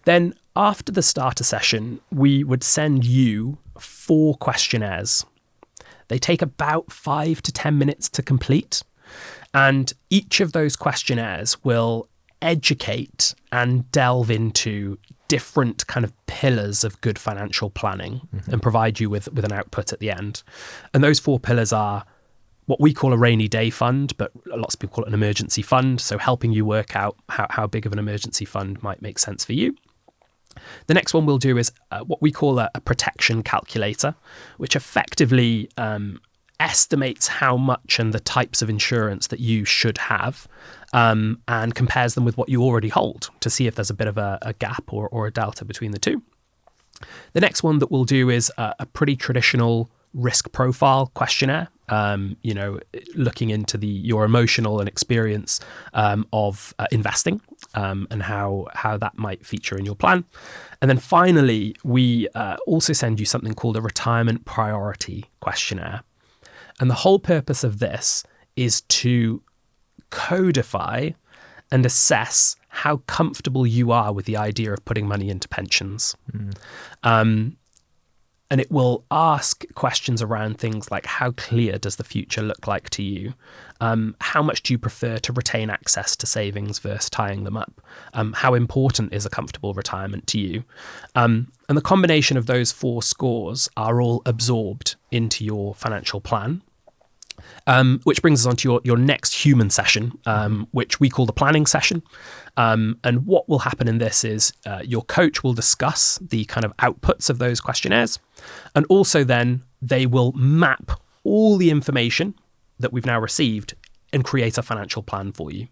Then after the starter session, we would send you 4 questionnaires. They take about 5 to 10 minutes to complete. And each of those questionnaires will educate and delve into different kind of pillars of good financial planning and provide you with an output at the end. And those 4 pillars are what we call a rainy day fund, but lots of people call it an emergency fund. So helping you work out how big of an emergency fund might make sense for you. The next one we'll do is what we call a protection calculator, which effectively estimates how much and the types of insurance that you should have, and compares them with what you already hold to see if there's a bit of a gap or a delta between the two. The next one that we'll do is a pretty traditional risk profile questionnaire, looking into your emotional and experience of investing, and how that might feature in your plan. And then finally, we also send you something called a retirement priority questionnaire. And the whole purpose of this is to codify and assess how comfortable you are with the idea of putting money into pensions. And it will ask questions around things like, how clear does the future look like to you? How much do you prefer to retain access to savings versus tying them up? How important is a comfortable retirement to you? And the combination of those 4 scores are all absorbed into your financial plan. Which brings us on to your next human session, which we call the planning session. And what will happen in this is your coach will discuss the kind of outputs of those questionnaires. And also then they will map all the information that we've now received and create a financial plan for you.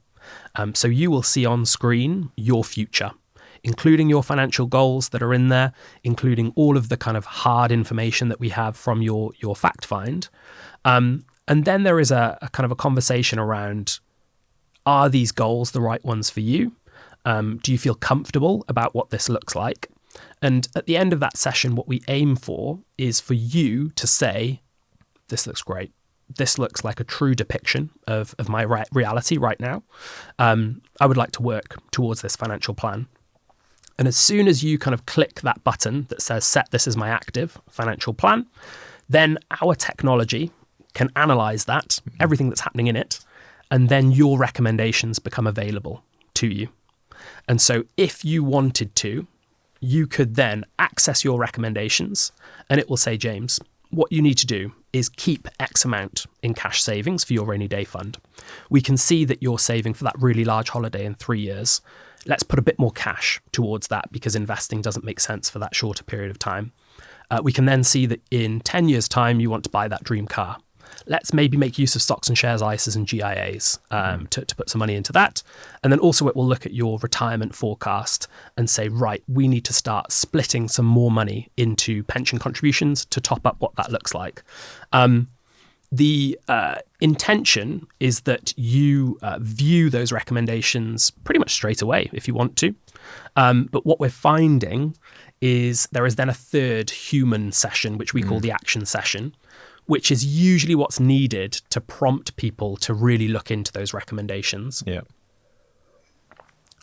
So you will see on screen your future, including your financial goals that are in there, including all of the kind of hard information that we have from your fact find. And then there is a kind of a conversation around, are these goals the right ones for you? Do you feel comfortable about what this looks like? And at the end of that session, what we aim for is for you to say, this looks great. This looks like a true depiction of my reality right now. I would like to work towards this financial plan. And as soon as you kind of click that button that says, set this as my active financial plan, then our technology can analyze that, everything that's happening in it, and then your recommendations become available to you. And so if you wanted to, you could then access your recommendations and it will say, James, what you need to do is keep X amount in cash savings for your rainy day fund. We can see that you're saving for that really large holiday in 3 years. Let's put a bit more cash towards that because investing doesn't make sense for that shorter period of time. We can then see that in 10 years' time, you want to buy that dream car. Let's maybe make use of stocks and shares, ISAs and GIAs to put some money into that. And then also it will look at your retirement forecast and say, right, we need to start splitting some more money into pension contributions to top up what that looks like. The intention is that you view those recommendations pretty much straight away if you want to. But what we're finding is there is then a third human session, which we call the action session, which is usually what's needed to prompt people to really look into those recommendations. Yeah.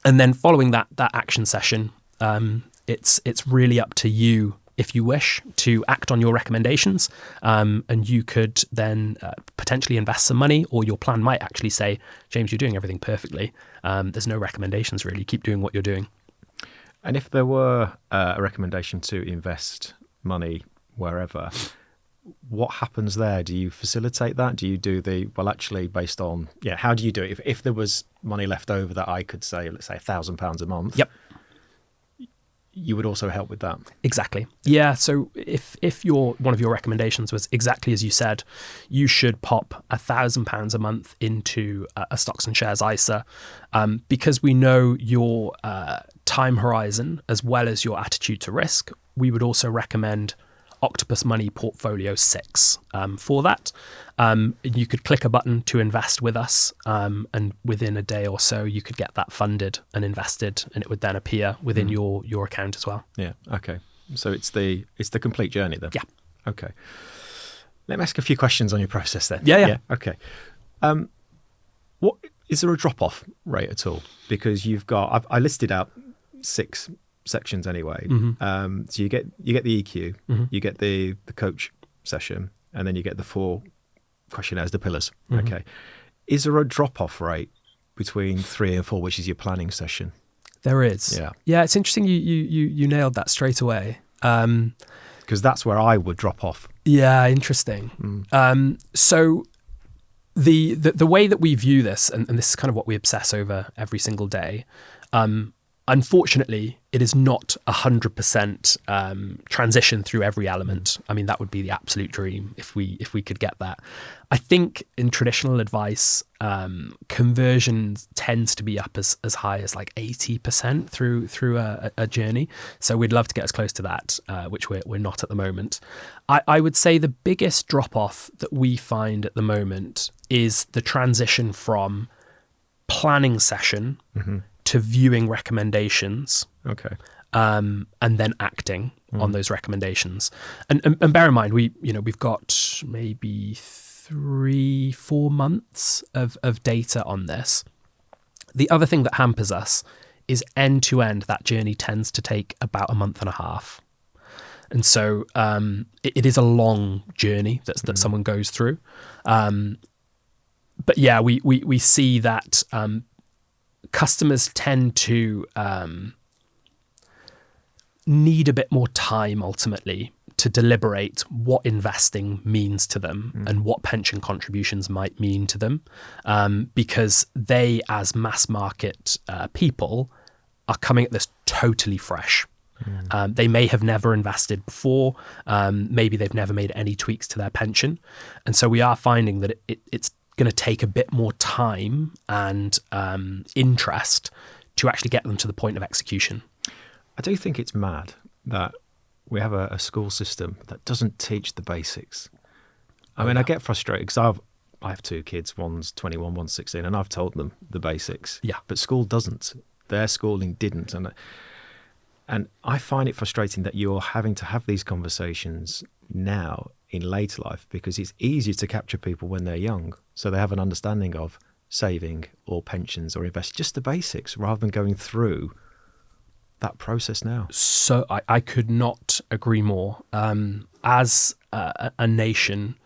And then following that action session, it's really up to you, if you wish, to act on your recommendations. And you could then potentially invest some money, or your plan might actually say, James, you're doing everything perfectly. There's no recommendations really. Keep doing what you're doing. And if there were a recommendation to invest money wherever, what happens there? Do you facilitate that? Do you do actually based on, how do you do it? If there was money left over that I could say, let's say £1,000 a month. Yep. You would also help with that. Exactly. Yeah. So if one of your recommendations was exactly as you said, you should pop £1,000 a month into a stocks and shares ISA, because we know your time horizon as well as your attitude to risk. We would also recommend Octopus Money Portfolio 6 for that. You could click a button to invest with us, and within a day or so you could get that funded and invested, and it would then appear within your account as well. Yeah. Okay. So it's the complete journey then. Yeah. Okay. Let me ask a few questions on your process then. Yeah. Okay. What is there a drop-off rate at all? Because you've got, I listed out 6 sections anyway. So you get the EQ, you get the coach session, and then you get the 4 questionnaires, the pillars. Okay. Is there a drop-off rate between 3 and 4, which is your planning session? There is. Yeah. It's interesting. You nailed that straight away. Because that's where I would drop off. Yeah, interesting. So the way that we view this, and this is kind of what we obsess over every single day, unfortunately, it is not 100% transition through every element. I mean, that would be the absolute dream if we could get that. I think in traditional advice, conversion tends to be up as high as like 80% through a journey. So we'd love to get as close to that, which we're not at the moment. I would say the biggest drop off that we find at the moment is the transition from planning session to viewing recommendations. Okay. And then acting on those recommendations. And bear in mind, we've got maybe 3-4 months of data on this. The other thing that hampers us is end to end, that journey tends to take about a month and a half. And so it is a long journey that someone goes through. But yeah, we see that customers tend to need a bit more time ultimately to deliberate what investing means to them and what pension contributions might mean to them, because they, as mass market people, are coming at this totally fresh. They may have never invested before. Maybe they've never made any tweaks to their pension. And so we are finding that it's going to take a bit more time and interest to actually get them to the point of execution. I do think it's mad that we have a school system that doesn't teach the basics. I mean, I get frustrated because I have 2 kids, one's 21, one's 16, and I've told them the basics. Yeah. But school doesn't. Their schooling didn't. And I find it frustrating that you're having to have these conversations now in later life, because it's easier to capture people when they're young, so they have an understanding of saving or pensions or invest, just the basics, rather than going through that process now. So I could not agree more. As a nation,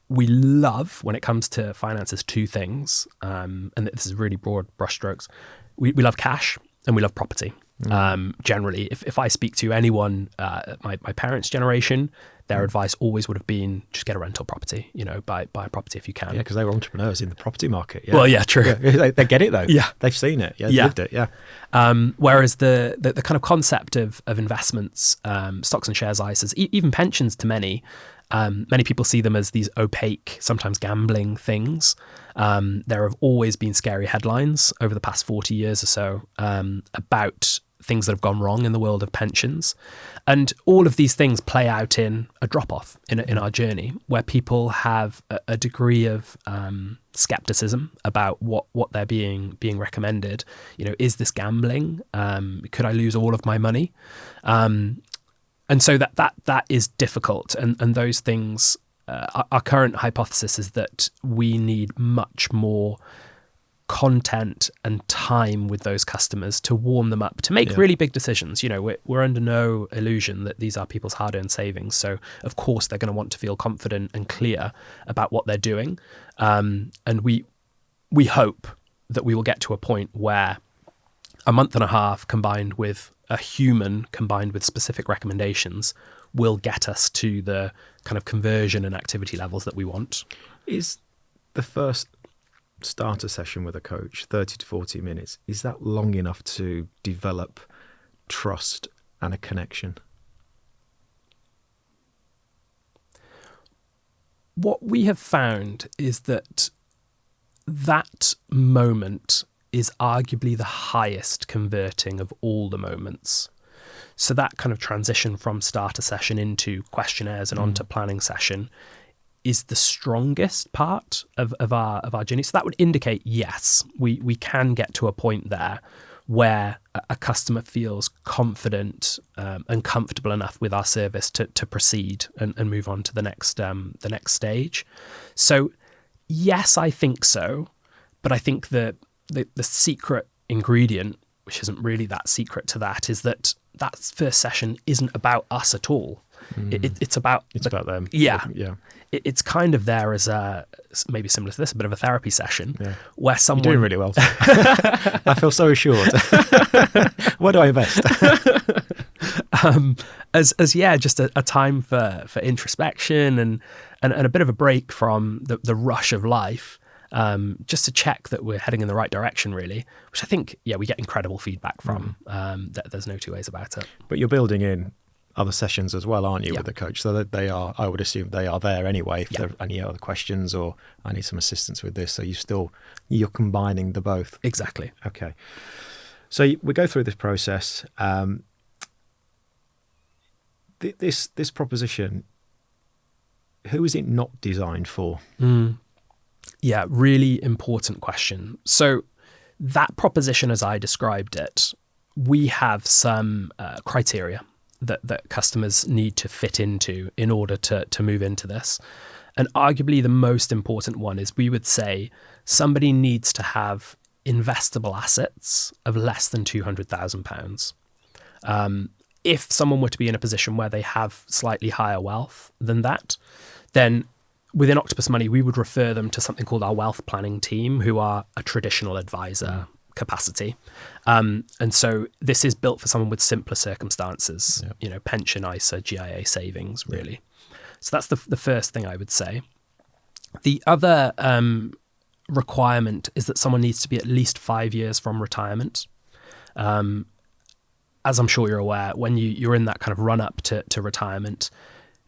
we love, when it comes to finances, 2 things, and this is really broad brushstrokes. We love cash and we love property. Generally, if I speak to anyone, my parents' generation, their advice always would have been just get a rental property, buy a property if you can. Yeah, because they were entrepreneurs in the property market. Yeah. Well, yeah, true. Yeah, they get it though. Yeah. They've seen it. Yeah, yeah. Lived it. Yeah. Whereas the kind of concept of investments, stocks and shares, ISAs, even pensions to many people see them as these opaque, sometimes gambling things. There have always been scary headlines over the past 40 years or so about things that have gone wrong in the world of pensions. And all of these things play out in a drop-off in our journey, where people have a degree of skepticism about what they're being recommended. Is this gambling? Could I lose all of my money? And so that is difficult. And those things, our current hypothesis is that we need much more content and time with those customers to warm them up to make really big decisions. We're under no illusion that these are people's hard-earned savings. So of course they're going to want to feel confident and clear about what they're doing. And we hope that we will get to a point where a month and a half combined with a human combined with specific recommendations will get us to the kind of conversion and activity levels that we want. Is the first starter session with a coach 30 to 40 minutes, is that long enough to develop trust and a connection? What we have found is that moment is arguably the highest converting of all the moments. So that kind of transition from starter session into questionnaires and onto planning session is the strongest part of our journey. So that would indicate, yes, we can get to a point there where a customer feels confident and comfortable enough with our service to proceed and move on to the next stage. So yes, I think so. But I think the secret ingredient, which isn't really that secret to that, is that first session isn't about us at all. It's about them. Yeah. Yeah. It's kind of there as maybe similar to this, a bit of a therapy session where someone... You're doing really well. I feel so assured. Where do I invest? Just a time for introspection and a bit of a break from the rush of life, just to check that we're heading in the right direction, really, which I think, we get incredible feedback from. There's no two ways about it. But you're building in other sessions as well, aren't you, with the coach? So that they are, I would assume they are there anyway if there are any other questions or I need some assistance with this. So you're combining the both. Exactly. Okay. So we go through this process. This proposition, who is it not designed for? Yeah, really important question. So that proposition, as I described it, we have some criteria that customers need to fit into in order to move into this. And arguably the most important one is, we would say somebody needs to have investable assets of less than £200,000. If someone were to be in a position where they have slightly higher wealth than that, then within Octopus Money, we would refer them to something called our wealth planning team, who are a traditional advisor capacity. And so this is built for someone with simpler circumstances, pension, ISA, GIA savings, really. So that's the first thing I would say. The other requirement is that someone needs to be at least 5 years from retirement. As I'm sure you're aware, when you're in that kind of run up to retirement,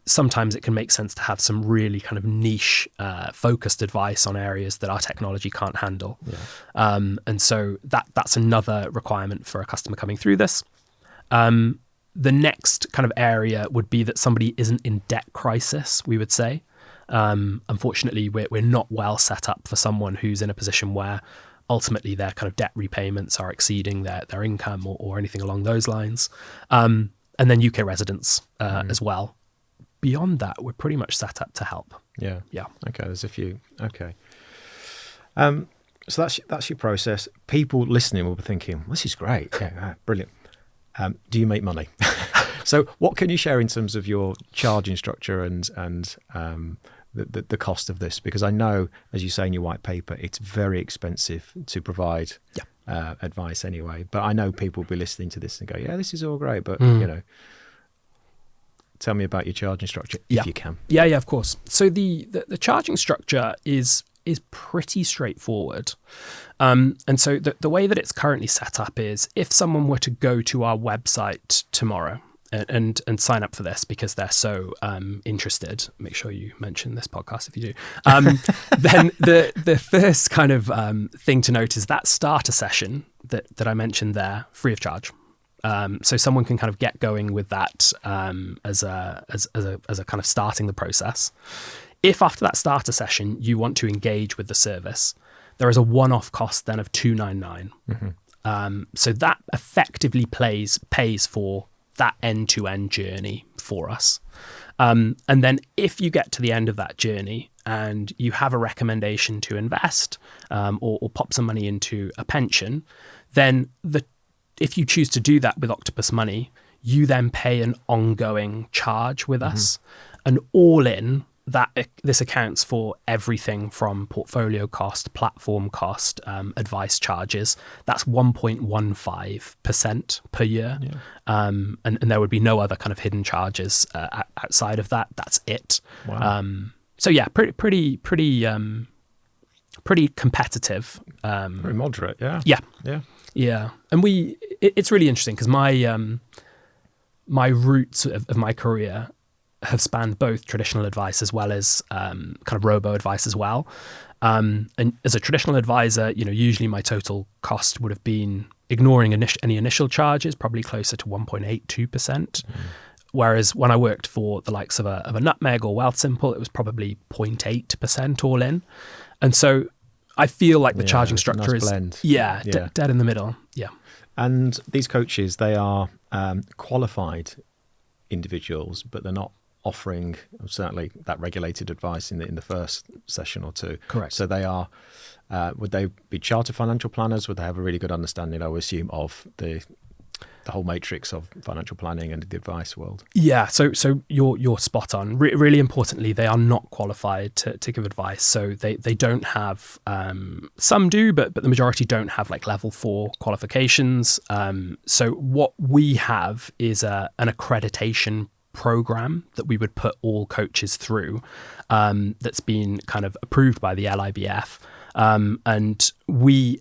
sometimes it can make sense to have some really kind of niche focused advice on areas that our technology can't handle. And so that's another requirement for a customer coming through this. The next kind of area would be that somebody isn't in debt crisis, we would say. Unfortunately, we're not well set up for someone who's in a position where ultimately their kind of debt repayments are exceeding their income or anything along those lines. And then UK residents as well. Beyond that, we're pretty much set up to help. Yeah. Okay, there's a few. Okay. So that's your process. People listening will be thinking, this is great. Yeah, brilliant. Do you make money? So what can you share in terms of your charging structure and the cost of this? Because I know, as you say in your white paper, it's very expensive to provide advice anyway. But I know people will be listening to this and go, this is all great, but tell me about your charging structure if you can. Yeah, of course. So the charging structure is pretty straightforward. And so the way that it's currently set up is, if someone were to go to our website tomorrow and sign up for this because they're so interested, make sure you mention this podcast if you do, then the first kind of thing to note is that starter session that I mentioned there, free of charge. So someone can kind of get going with that as a kind of starting the process. If after that starter session you want to engage with the service, there is a one-off cost then of $299. So that effectively pays for that end-to-end journey for us. And then if you get to the end of that journey and you have a recommendation to invest or pop some money into a pension, then if you choose to do that with Octopus Money, you then pay an ongoing charge with us. And all in, this accounts for everything from portfolio cost, platform cost, advice charges. That's 1.15% per year. And there would be no other kind of hidden charges outside of that. That's it. Wow. So yeah, pretty competitive. Very moderate, yeah. Yeah, and it's really interesting because my roots of my career have spanned both traditional advice as well as kind of robo advice as well. And as a traditional advisor, usually my total cost would have been, ignoring any initial charges, probably closer to 1.82%. Whereas when I worked for the likes of a Nutmeg or Wealthsimple, it was probably 0.8% all in. And so I feel like the charging structure is blend. Dead in the middle. Yeah. And these coaches, they are qualified individuals, but they're not offering certainly that regulated advice in the first session or two. Correct. So they are. Would they be chartered financial planners? Would they have a really good understanding, I would assume, of the whole matrix of financial planning and the advice world? Yeah, so you're spot on. Really importantly, they are not qualified to give advice. So they don't have, some do, but the majority don't have like level 4 qualifications. So what we have is an accreditation program that we would put all coaches through, that's been kind of approved by the LIBF. And we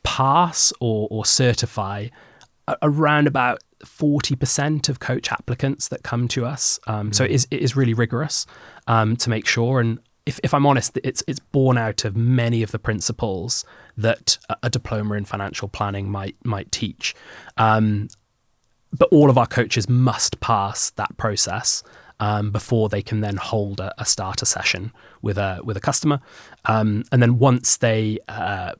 pass or certify around about 40% of coach applicants that come to us. So it is really rigorous to make sure. And if I'm honest, it's born out of many of the principles that a diploma in financial planning might teach. But all of our coaches must pass that process before they can then hold a starter session with a customer. And then once they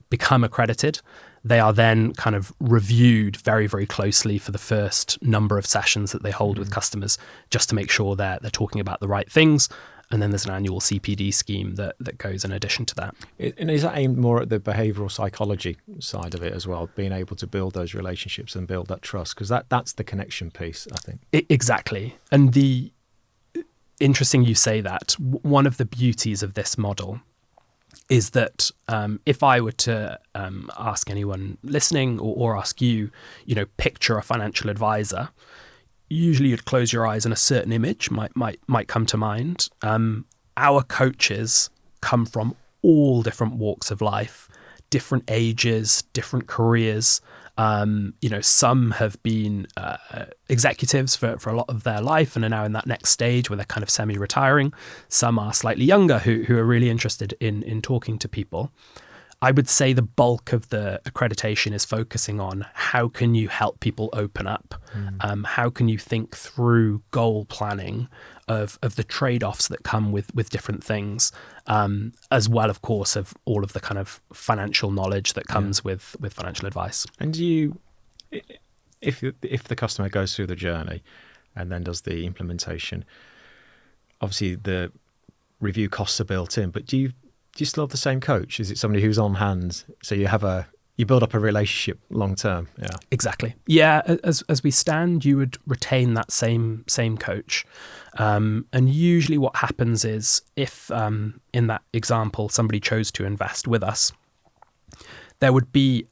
become accredited, they are then kind of reviewed very, very closely for the first number of sessions that they hold with customers, just to make sure they're talking about the right things. And then there's an annual CPD scheme that goes in addition to that. And is that aimed more at the behavioural psychology side of it as well, being able to build those relationships and build that trust? Because that's the connection piece, I think. Exactly. And interesting you say that. One of the beauties of this model is that if I were to ask anyone listening or ask you, picture a financial advisor, usually you'd close your eyes and a certain image might come to mind. Our coaches come from all different walks of life, different ages, different careers. Some have been executives for a lot of their life and are now in that next stage where they're kind of semi-retiring. Some are slightly younger who are really interested in talking to people. I would say the bulk of the accreditation is focusing on how can you help people open up? How can you think through goal planning of the trade-offs that come with different things, as well, of course, of all of the kind of financial knowledge that comes with financial advice. And if the customer goes through the journey and then does the implementation, obviously the review costs are built in, but do you still have the same coach? Is it somebody who's on hand? So you build up a relationship long term. Yeah, exactly. Yeah, as we stand, you would retain that same coach. And usually what happens is if in that example somebody chose to invest with us, there would be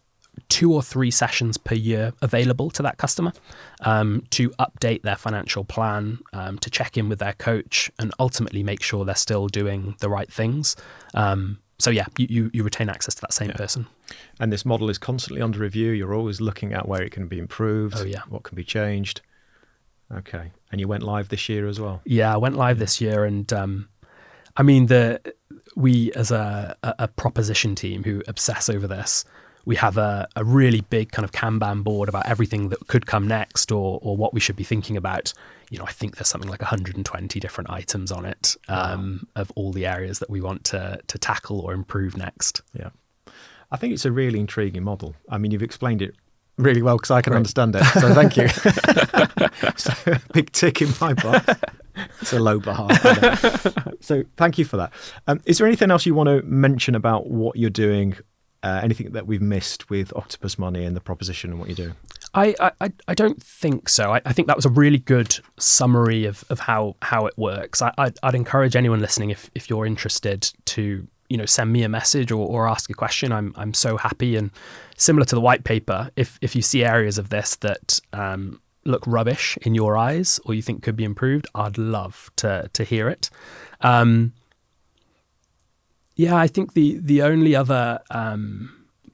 2 or 3 sessions per year available to that customer to update their financial plan, to check in with their coach, and ultimately make sure they're still doing the right things. So yeah, you retain access to that same person. And this model is constantly under review. You're always looking at where it can be improved, what can be changed. Okay. And you went live this year as well? Yeah, I went live this year. And we as a proposition team who obsess over this, we have a really big kind of Kanban board about everything that could come next or what we should be thinking about. I think there's something like 120 different items on it of all the areas that we want to tackle or improve next. Yeah. I think it's a really intriguing model. I mean, you've explained it really well because I can understand it. So thank you. So big tick in my box. It's a low bar. So thank you for that. Is there anything else you want to mention about what you're doing? Anything that we've missed with Octopus Money and the proposition and what you do? I don't think so. I think that was a really good summary of how it works. I'd encourage anyone listening, if you're interested, to send me a message or ask a question. I'm so happy. And similar to the white paper, if you see areas of this that look rubbish in your eyes or you think could be improved, I'd love to hear it. Yeah, I think the only other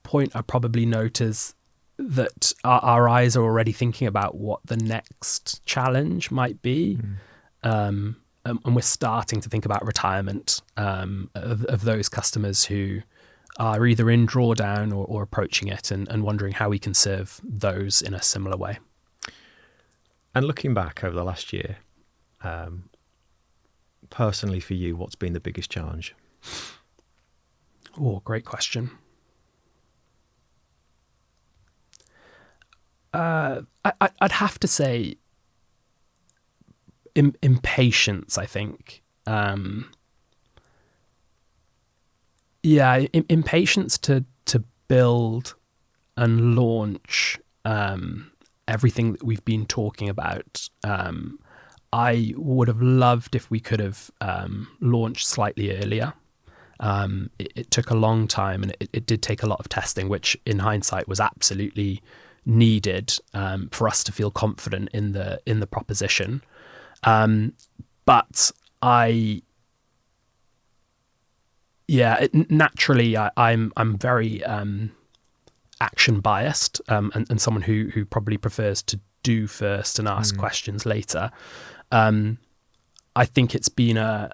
point I probably note is that our eyes are already thinking about what the next challenge might be. And we're starting to think about retirement of those customers who are either in drawdown or approaching it and wondering how we can serve those in a similar way. And looking back over the last year, personally for you, what's been the biggest challenge? Oh, great question. I'd have to say impatience, I think. Impatience to build and launch everything that we've been talking about. I would have loved if we could have launched slightly earlier. It took a long time, and it did take a lot of testing, which in hindsight was absolutely needed for us to feel confident in the proposition. But naturally I'm very action biased, and someone who probably prefers to do first and ask questions later. I think it's been a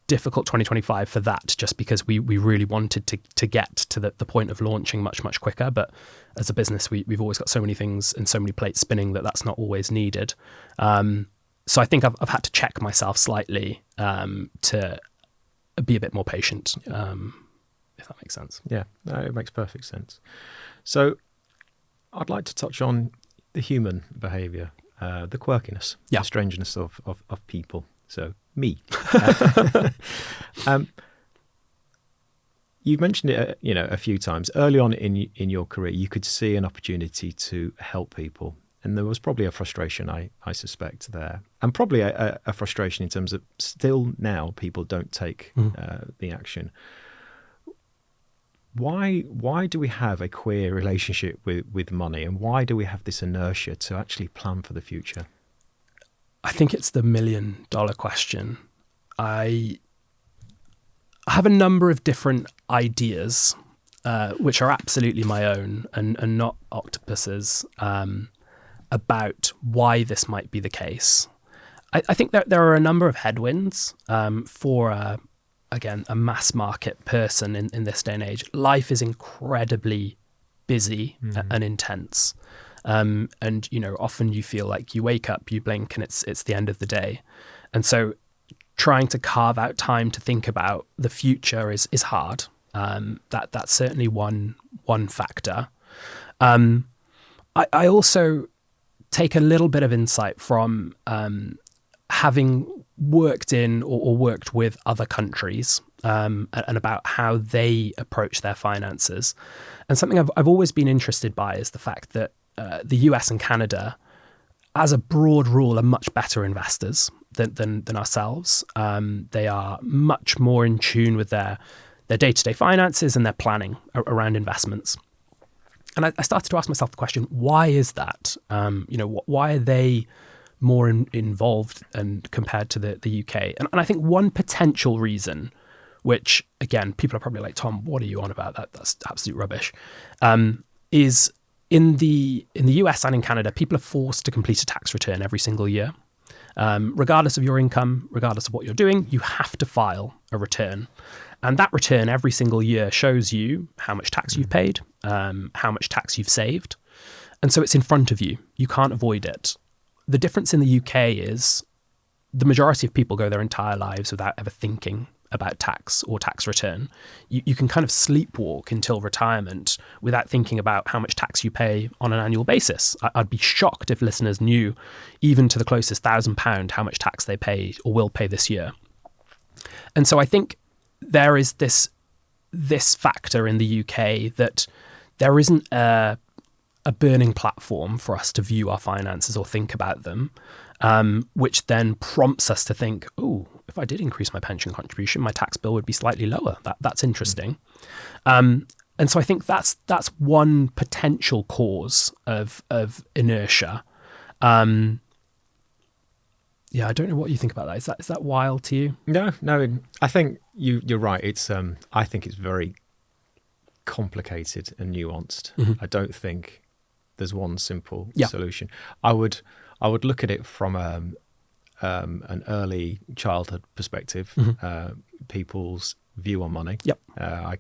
difficult 2025 for that, just because we really wanted to get to the point of launching much quicker. But as a business, we've always got so many things and so many plates spinning that's not always needed. So I think I've had to check myself slightly to be a bit more patient, if that makes sense. Yeah, no, it makes perfect sense. So I'd like to touch on the human behaviour, the quirkiness, the strangeness of people. So me. You've mentioned it, a few times. Early on in your career, you could see an opportunity to help people, and there was probably a frustration, I suspect, there, and probably a frustration in terms of still now people don't take the action. Why do we have a queer relationship with money, and why do we have this inertia to actually plan for the future? I think it's the $1 million question. I have a number of different ideas, which are absolutely my own and not Octopus's, about why this might be the case. I think that there are a number of headwinds for a mass market person in this day and age. Life is incredibly busy and intense. And often you feel like you wake up, you blink, and it's the end of the day. And so trying to carve out time to think about the future is hard. That's certainly one factor. I also take a little bit of insight from having worked in or worked with other countries, and about how they approach their finances. And something I've always been interested by is the fact that the US and Canada, as a broad rule, are much better investors than ourselves. They are much more in tune with their day-to-day finances and their planning around investments. And I started to ask myself the question, why is that? Why are they more involved and compared to the UK? And I think one potential reason, which again, people are probably like, Tom, what are you on about? That's absolute rubbish, is in the US and in Canada, people are forced to complete a tax return every single year. Regardless of your income, regardless of what you're doing, you have to file a return. And that return every single year shows you how much tax you've paid, how much tax you've saved. And so it's in front of you. You can't avoid it. The difference in the UK is the majority of people go their entire lives without ever thinking about tax or tax return. You can kind of sleepwalk until retirement without thinking about how much tax you pay on an annual basis. I'd be shocked if listeners knew, even to the closest £1,000, how much tax they pay or will pay this year. And so I think there is this factor in the UK that there isn't a burning platform for us to view our finances or think about them, which then prompts us to think, oh, if I did increase my pension contribution, my tax bill would be slightly lower. That's interesting. And so I think that's one potential cause of inertia. I don't know what you think about that. Is that wild to you? No. I think you're right. It's I think it's very complicated and nuanced. I don't think there's one simple solution. I would look at it from an early childhood perspective, people's view on money. Yep. I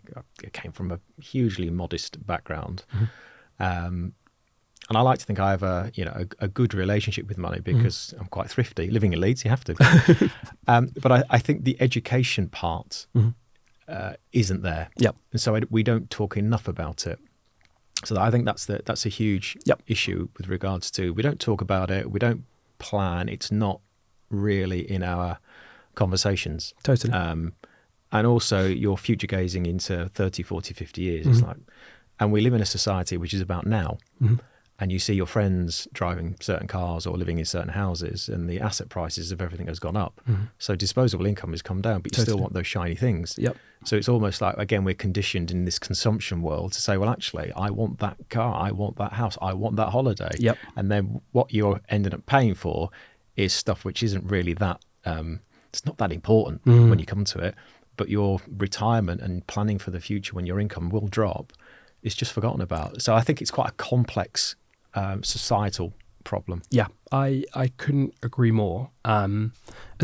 came from a hugely modest background, and I like to think I have a good relationship with money because I'm quite thrifty. Living in Leeds, you have to. But I think the education part isn't there. Yep. And so we don't talk enough about it. So I think that's a huge issue with regards to, we don't talk about it, we don't plan, it's not really in our conversations. Totally. And also you're future gazing into 30, 40, 50 years. It's like, and we live in a society which is about now. And you see your friends driving certain cars or living in certain houses, and the asset prices of everything has gone up. So disposable income has come down, but you still want those shiny things. Yep. So it's almost like, again, we're conditioned in this consumption world to say, well, actually, I want that car, I want that house, I want that holiday. Yep. And then what you're ending up paying for is stuff which isn't really that, it's not that important when you come to it, but your retirement and planning for the future when your income will drop is just forgotten about. So I think it's quite a complex societal problem. Yeah, I couldn't agree more. And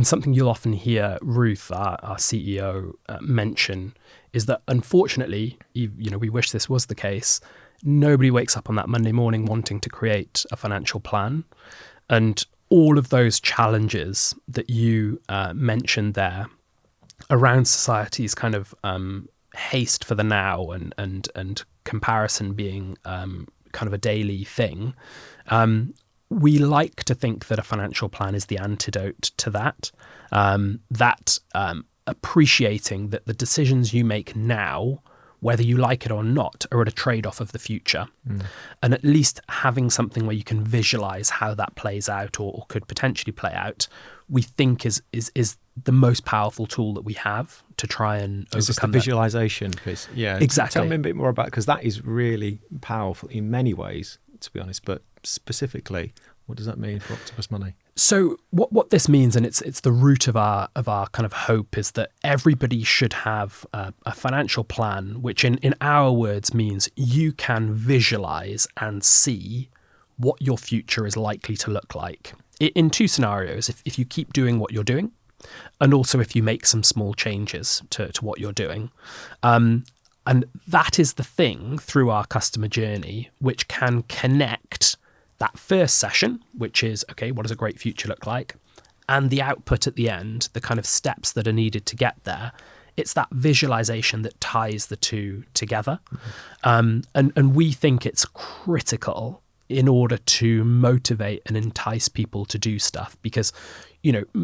something you'll often hear Ruth, our CEO, mention is that unfortunately, we wish this was the case, nobody wakes up on that Monday morning wanting to create a financial plan. And all of those challenges that you mentioned there around society's kind of haste for the now and comparison being kind of a daily thing, we like to think that a financial plan is the antidote to that. Appreciating that the decisions you make now, whether you like it or not, are at a trade-off of the future. And at least having something where you can visualize how that plays out or could potentially play out, we think is the most powerful tool that we have to try and overcome the visualization piece. Yeah, exactly. Tell me a bit more about, because that is really powerful in many ways, to be honest. But specifically, what does that mean for Octopus Money? So what this means, and it's the root of our kind of hope, is that everybody should have a financial plan, which in our words means you can visualize and see what your future is likely to look like. In two scenarios, if you keep doing what you're doing, and also if you make some small changes to what you're doing. And that is the thing through our customer journey, which can connect that first session, which is, okay, what does a great future look like? And the output at the end, the kind of steps that are needed to get there. It's that visualization that ties the two together. And we think it's critical in order to motivate and entice people to do stuff, because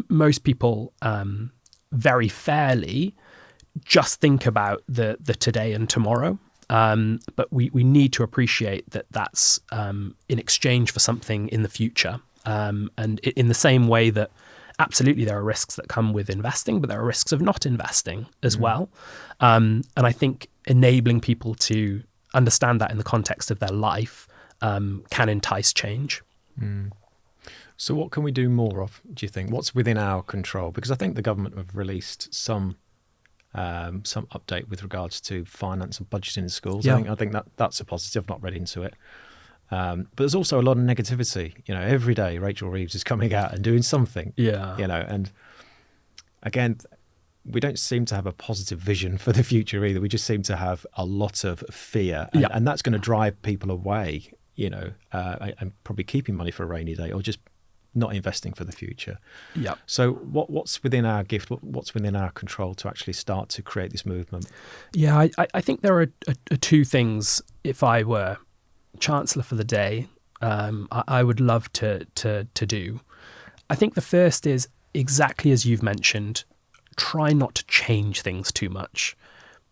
most people very fairly just think about the today and tomorrow, but we need to appreciate that that's in exchange for something in the future, and in the same way that absolutely there are risks that come with investing, but there are risks of not investing as well, and I think enabling people to understand that in the context of their life can entice change. So what can we do more of, do you think? What's within our control? Because I think the government have released some update with regards to finance and budgeting in schools. Yeah. I think that's a positive. I've not read into it. But there's also a lot of negativity. Every day Rachel Reeves is coming out and doing something. Yeah. And again, we don't seem to have a positive vision for the future either. We just seem to have a lot of fear, and that's going to drive people away, and probably keeping money for a rainy day or just not investing for the future. Yeah. So what's within our gift? What's within our control to actually start to create this movement? Yeah, I think there are two things. If I were Chancellor for the day, I would love to do. I think the first is exactly as you've mentioned. Try not to change things too much.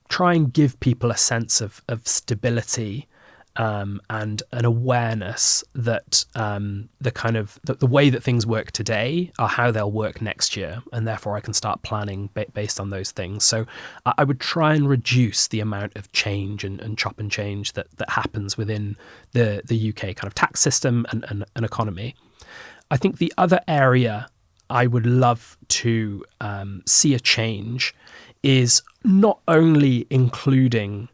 Try and give people a sense of stability and an awareness that the way that things work today are how they'll work next year, and therefore I can start planning based on those things. So I would try and reduce the amount of change and chop and change that happens within the UK kind of tax system and economy. I think the other area I would love to see a change is not only including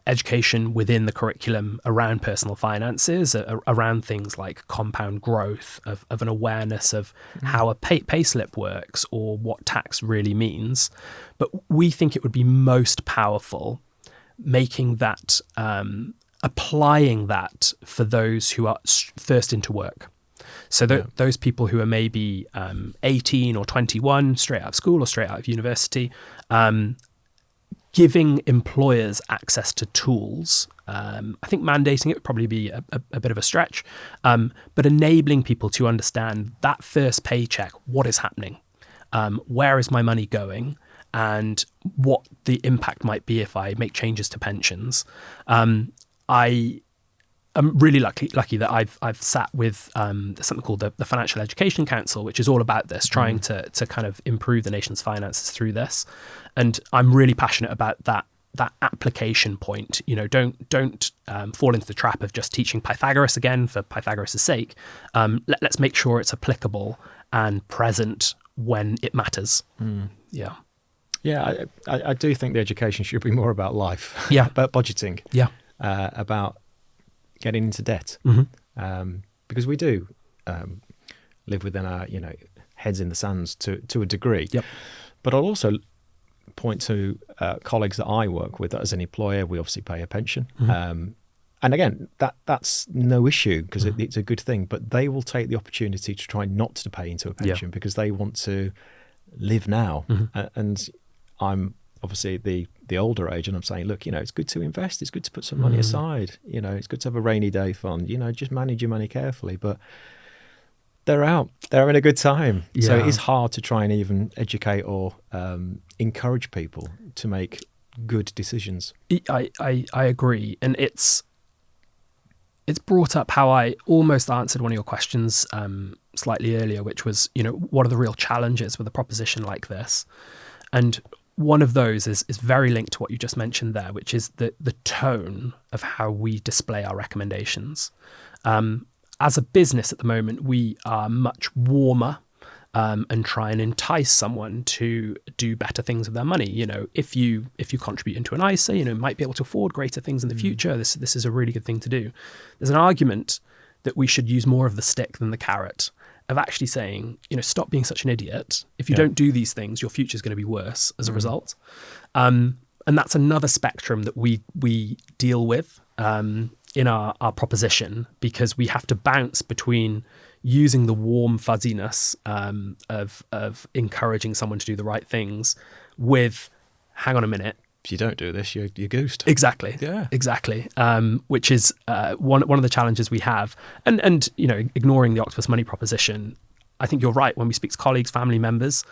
education within the curriculum around personal finances, around things like compound growth, of an awareness of how a pay slip works or what tax really means. But we think it would be most powerful making that, applying that for those who are first into work. So those people who are maybe 18 or 21, straight out of school or straight out of university, giving employers access to tools I think mandating it would probably be a bit of a stretch, but enabling people to understand that first paycheck, what is happening, where is my money going, and what the impact might be if I make changes to pensions. I'm really lucky that I've sat with something called the Financial Education Council, which is all about this, trying to kind of improve the nation's finances through this. And I'm really passionate about that application point. You know, don't fall into the trap of just teaching Pythagoras again for Pythagoras' sake. Let's make sure it's applicable and present when it matters. Yeah. Yeah, I do think the education should be more about life. Yeah. About budgeting. Yeah. About getting into debt. Because we do live within our, heads in the sands to a degree. Yep. But I'll also point to colleagues that I work with. As an employer, we obviously pay a pension. And again, that's no issue because it's a good thing. But they will take the opportunity to try not to pay into a pension because they want to live now. And I'm obviously the older age, and I'm saying, look, it's good to invest. It's good to put some money aside. It's good to have a rainy day fund. Just manage your money carefully. But they're out. They're having a good time. Yeah. So it is hard to try and even educate or encourage people to make good decisions. I agree, and it's brought up how I almost answered one of your questions slightly earlier, which was, what are the real challenges with a proposition like this? And one of those is very linked to what you just mentioned there, which is the tone of how we display our recommendations. As a business at the moment, we are much warmer and try and entice someone to do better things with their money. If you contribute into an ISA, might be able to afford greater things in the future. This is a really good thing to do. There's an argument that we should use more of the stick than the carrot, of actually saying, stop being such an idiot. If you don't do these things, your future is going to be worse as a result. And that's another spectrum that we deal with in our proposition, because we have to bounce between using the warm fuzziness of encouraging someone to do the right things with, hang on a minute, If you don't do this, you're goosed. Exactly. Yeah. Exactly. Which is one of the challenges we have. And ignoring the Octopus money proposition, I think you're right. When we speak to colleagues, family members,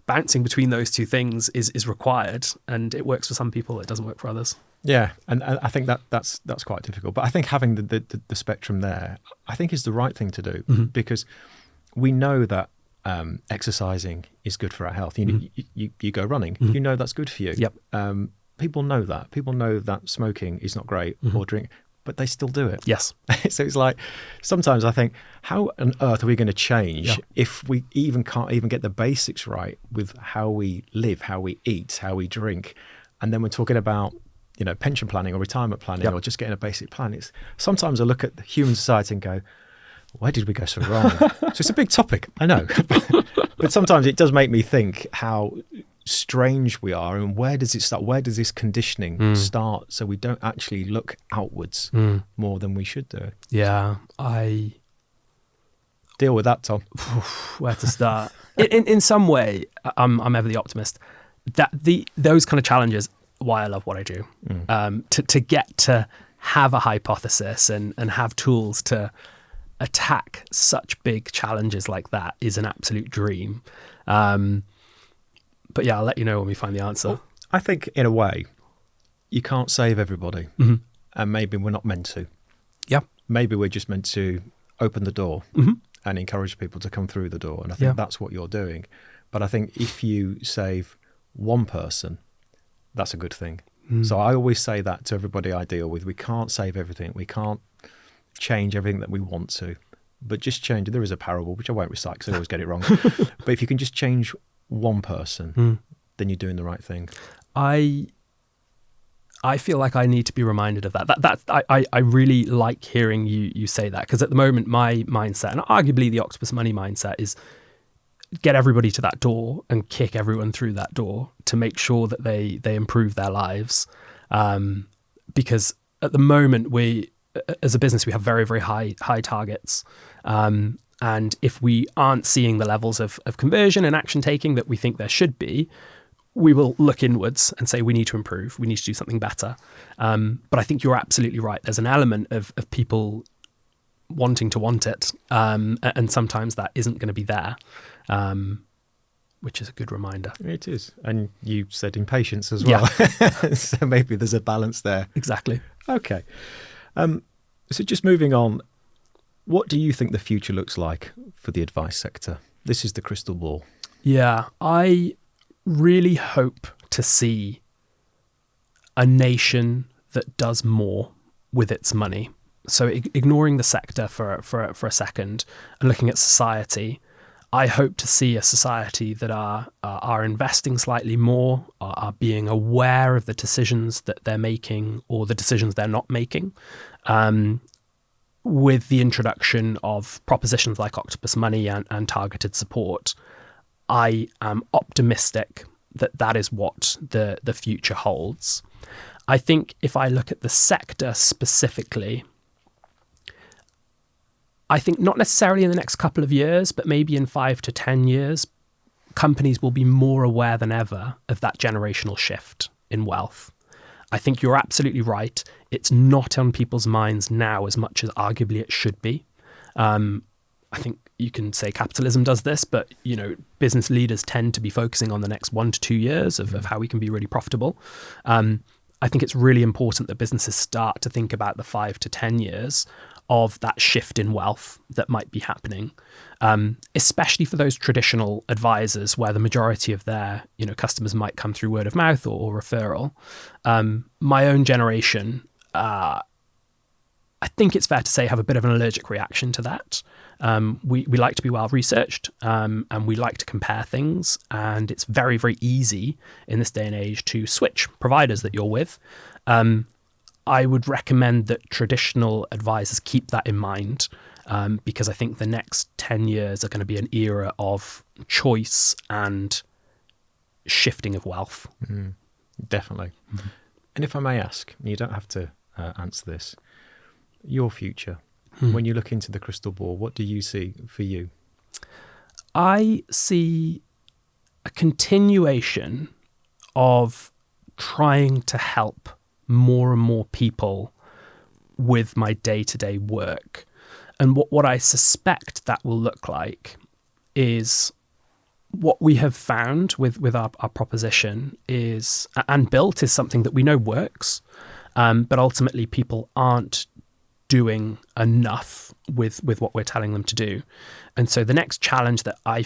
bouncing between those two things is required, and it works for some people, it doesn't work for others. Yeah, and I think that's quite difficult. But I think having the spectrum there, I think is the right thing to do, because we know that exercising is good for our health. You go running, that's good for you. Yep. People know that. People know that smoking is not great or drink, but they still do it. Yes. So it's like, sometimes I think, how on earth are we going to change if we can't even get the basics right with how we live, how we eat, how we drink, and then we're talking about pension planning or retirement planning or just getting a basic plan. Sometimes I look at human society and go, where did we go so wrong? So it's a big topic, I know, but sometimes it does make me think how strange we are, and where does it start? Where does this conditioning start? So we don't actually look outwards more than we should do. Yeah, I deal with that, Tom. Where to start? in some way, I'm ever the optimist. That those kind of challenges, why I love what I do. To get to have a hypothesis and have tools to attack such big challenges like that is an absolute dream. But yeah, I'll let you know when we find the answer. Well, I think in a way, you can't save everybody, and maybe we're not meant to. Yeah. Maybe we're just meant to open the door and encourage people to come through the door. And I think that's what you're doing. But I think if you save one person, that's a good thing. So I always say that to everybody I deal with. We can't save everything. We can't change everything that we want to, but just change. There is a parable, which I won't recite because I always get it wrong. But if you can just change one person, then you're doing the right thing. I feel like I need to be reminded of that. I really like hearing you say that, because at the moment my mindset, and arguably the Octopus money mindset, is get everybody to that door and kick everyone through that door to make sure that they improve their lives. Because at the moment, we, as a business, we have very, very high targets. And if we aren't seeing the levels of conversion and action taking that we think there should be, we will look inwards and say we need to improve, we need to do something better. But I think you're absolutely right. There's an element of people wanting to want it, and sometimes that isn't going to be there, which is a good reminder. It is. And you said impatience as well. Yeah. So maybe there's a balance there. Exactly. Okay. So just moving on, what do you think the future looks like for the advice sector? This is the crystal ball. Yeah, I really hope to see a nation that does more with its money. So ignoring the sector for a second and looking at society, I hope to see a society that are investing slightly more, are being aware of the decisions that they're making or the decisions they're not making. With the introduction of propositions like Octopus Money and targeted support, I am optimistic that that is what the future holds. I think if I look at the sector specifically, I think not necessarily in the next couple of years, but maybe in 5 to 10 years, companies will be more aware than ever of that generational shift in wealth. I think you're absolutely right. It's not on people's minds now as much as arguably it should be. I think you can say capitalism does this, but business leaders tend to be focusing on the next 1 to 2 years of how we can be really profitable. I think it's really important that businesses start to think about the 5 to 10 years of that shift in wealth that might be happening, especially for those traditional advisors where the majority of their customers might come through word of mouth or referral. My own generation, I think it's fair to say, have a bit of an allergic reaction to that. We like to be well researched, and we like to compare things, and it's very, very easy in this day and age to switch providers that you're with. I would recommend that traditional advisors keep that in mind, because I think the next 10 years are going to be an era of choice and shifting of wealth. Definitely. Mm-hmm. And if I may ask, you don't have to answer this, your future, when you look into the crystal ball, what do you see for you? I see a continuation of trying to help more and more people with my day-to-day work. And what I suspect that will look like is what we have found with our proposition is, and built, is something that we know works, but ultimately people aren't doing enough with what we're telling them to do. And so the next challenge that I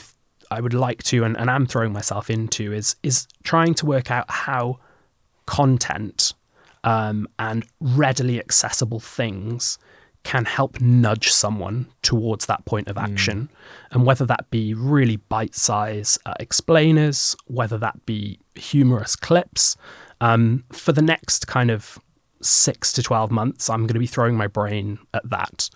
would like to, and I'm throwing myself into, is trying to work out how content and readily accessible things can help nudge someone towards that point of action. And whether that be really bite-sized explainers, whether that be humorous clips, for the next kind of 6 to 12 months, I'm going to be throwing my brain at that,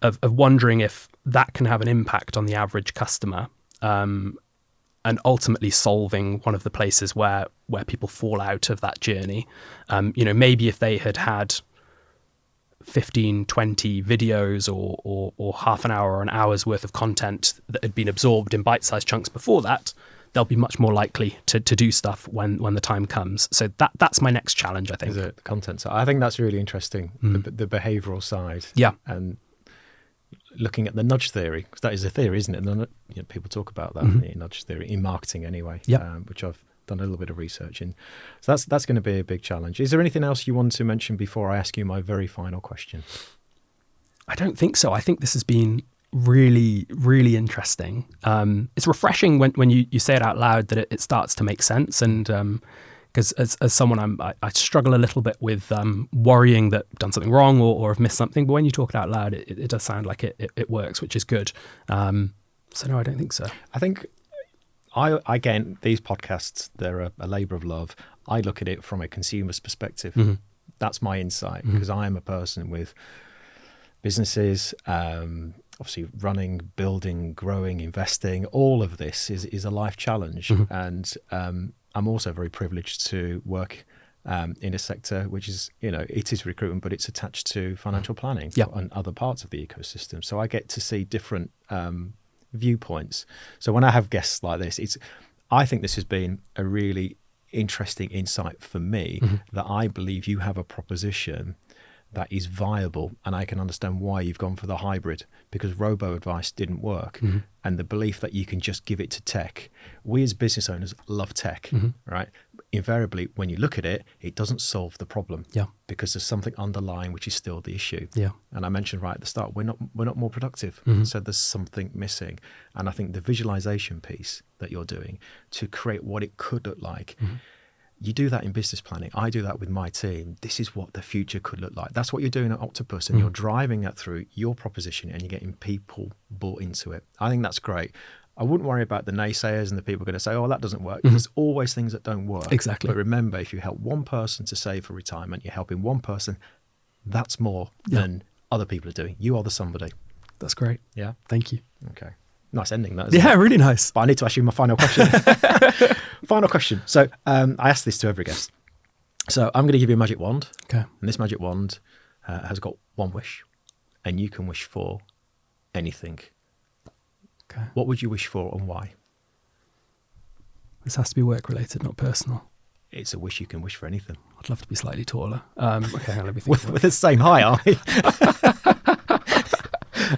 of wondering if that can have an impact on the average customer, and ultimately solving one of the places where people fall out of that journey. Maybe if they had 15, 20 videos or half an hour or an hour's worth of content that had been absorbed in bite-sized chunks before that, they'll be much more likely to do stuff when the time comes. So that's my next challenge, I think. Is it the content side? I think that's really interesting, the behavioural side. Yeah. And looking at the nudge theory, because that is a theory, isn't it? People talk about that, nudge theory, in marketing anyway, which I've done a little bit of research in. So that's going to be a big challenge. Is there anything else you want to mention before I ask you my very final question? I don't think so. I think this has been really, really interesting. It's refreshing when you say it out loud that it starts to make sense. And because as someone, I struggle a little bit with worrying that I've done something wrong or have missed something. But when you talk it out loud, it does sound like it works, which is good. So no, I don't think so. I think again, these podcasts, they're a labour of love. I look at it from a consumer's perspective. Mm-hmm. That's my insight, because I am a person with businesses, obviously running, building, growing, investing. All of this is a life challenge. And I'm also very privileged to work in a sector which is, it is recruitment, but it's attached to financial planning and other parts of the ecosystem. So I get to see different viewpoints. So when I have guests like this, I think this has been a really interesting insight for me that I believe you have a proposition that is viable, and I can understand why you've gone for the hybrid, because robo-advice didn't work. And the belief that you can just give it to tech. We as business owners love tech, right? Invariably, when you look at it, it doesn't solve the problem because there's something underlying which is still the issue. And I mentioned right at the start, we're not more productive. So there's something missing. And I think the visualization piece that you're doing to create what it could look like, you do that in business planning. I do that with my team. This is what the future could look like. That's what you're doing at Octopus, and you're driving that through your proposition, and you're getting people bought into it. I think that's great. I wouldn't worry about the naysayers and the people going to say, oh, that doesn't work. There's always things that don't work. Exactly. But remember, if you help one person to save for retirement, you're helping one person. That's more than other people are doing. You are the somebody. That's great. Yeah. Thank you. Okay. Nice ending, that, isn't it? Yeah, really nice. But I need to ask you my final question. Final question. So I ask this to every guest. So I'm going to give you a magic wand. Okay. And this magic wand has got one wish. And you can wish for anything. Okay. What would you wish for and why? This has to be work related, not personal. It's a wish you can wish for anything. I'd love to be slightly taller. Okay, let me think. With the same height, aren't we?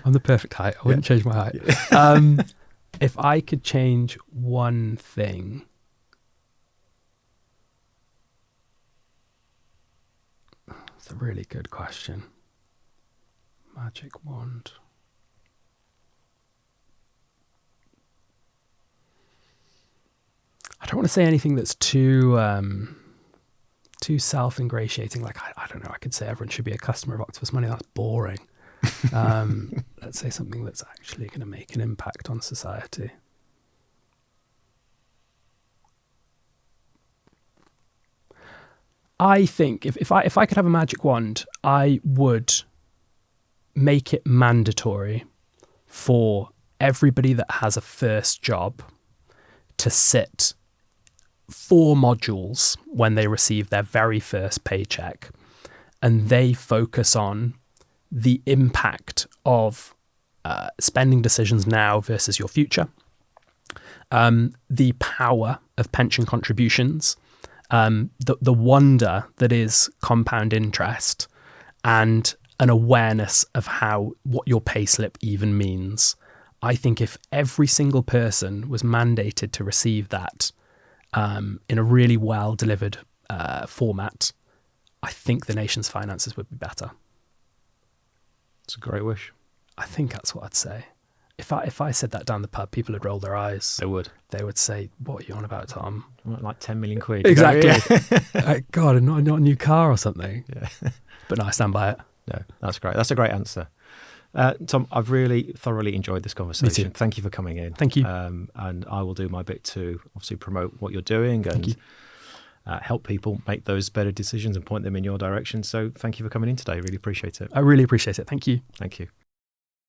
I'm the perfect height. I wouldn't change my height. If I could change one thing, it's a really good question. Magic wand. I don't want to say anything that's too self-ingratiating. Like, I don't know, I could say everyone should be a customer of Octopus Money. That's boring. Let's say something that's actually going to make an impact on society. I think if I could have a magic wand, I would make it mandatory for everybody that has a first job to sit 4 modules when they receive their very first paycheck, and they focus on the impact of spending decisions now versus your future, the power of pension contributions, the wonder that is compound interest, and an awareness of what your payslip even means. I think if every single person was mandated to receive that in a really well delivered format, I think the nation's finances would be better. It's a great wish. I think that's what I'd say. If I said that down the pub, people would roll their eyes. They would. They would say, "What are you on about, Tom?" Like 10 million quid. Exactly. God, not a new car or something. Yeah. But no, I stand by it. No, that's great. That's a great answer. Tom, I've really thoroughly enjoyed this conversation. Me too. Thank you for coming in. Thank you. And I will do my bit to obviously promote what you're doing and help people make those better decisions and point them in your direction. So thank you for coming in today. Really appreciate it. I really appreciate it. Thank you. Thank you.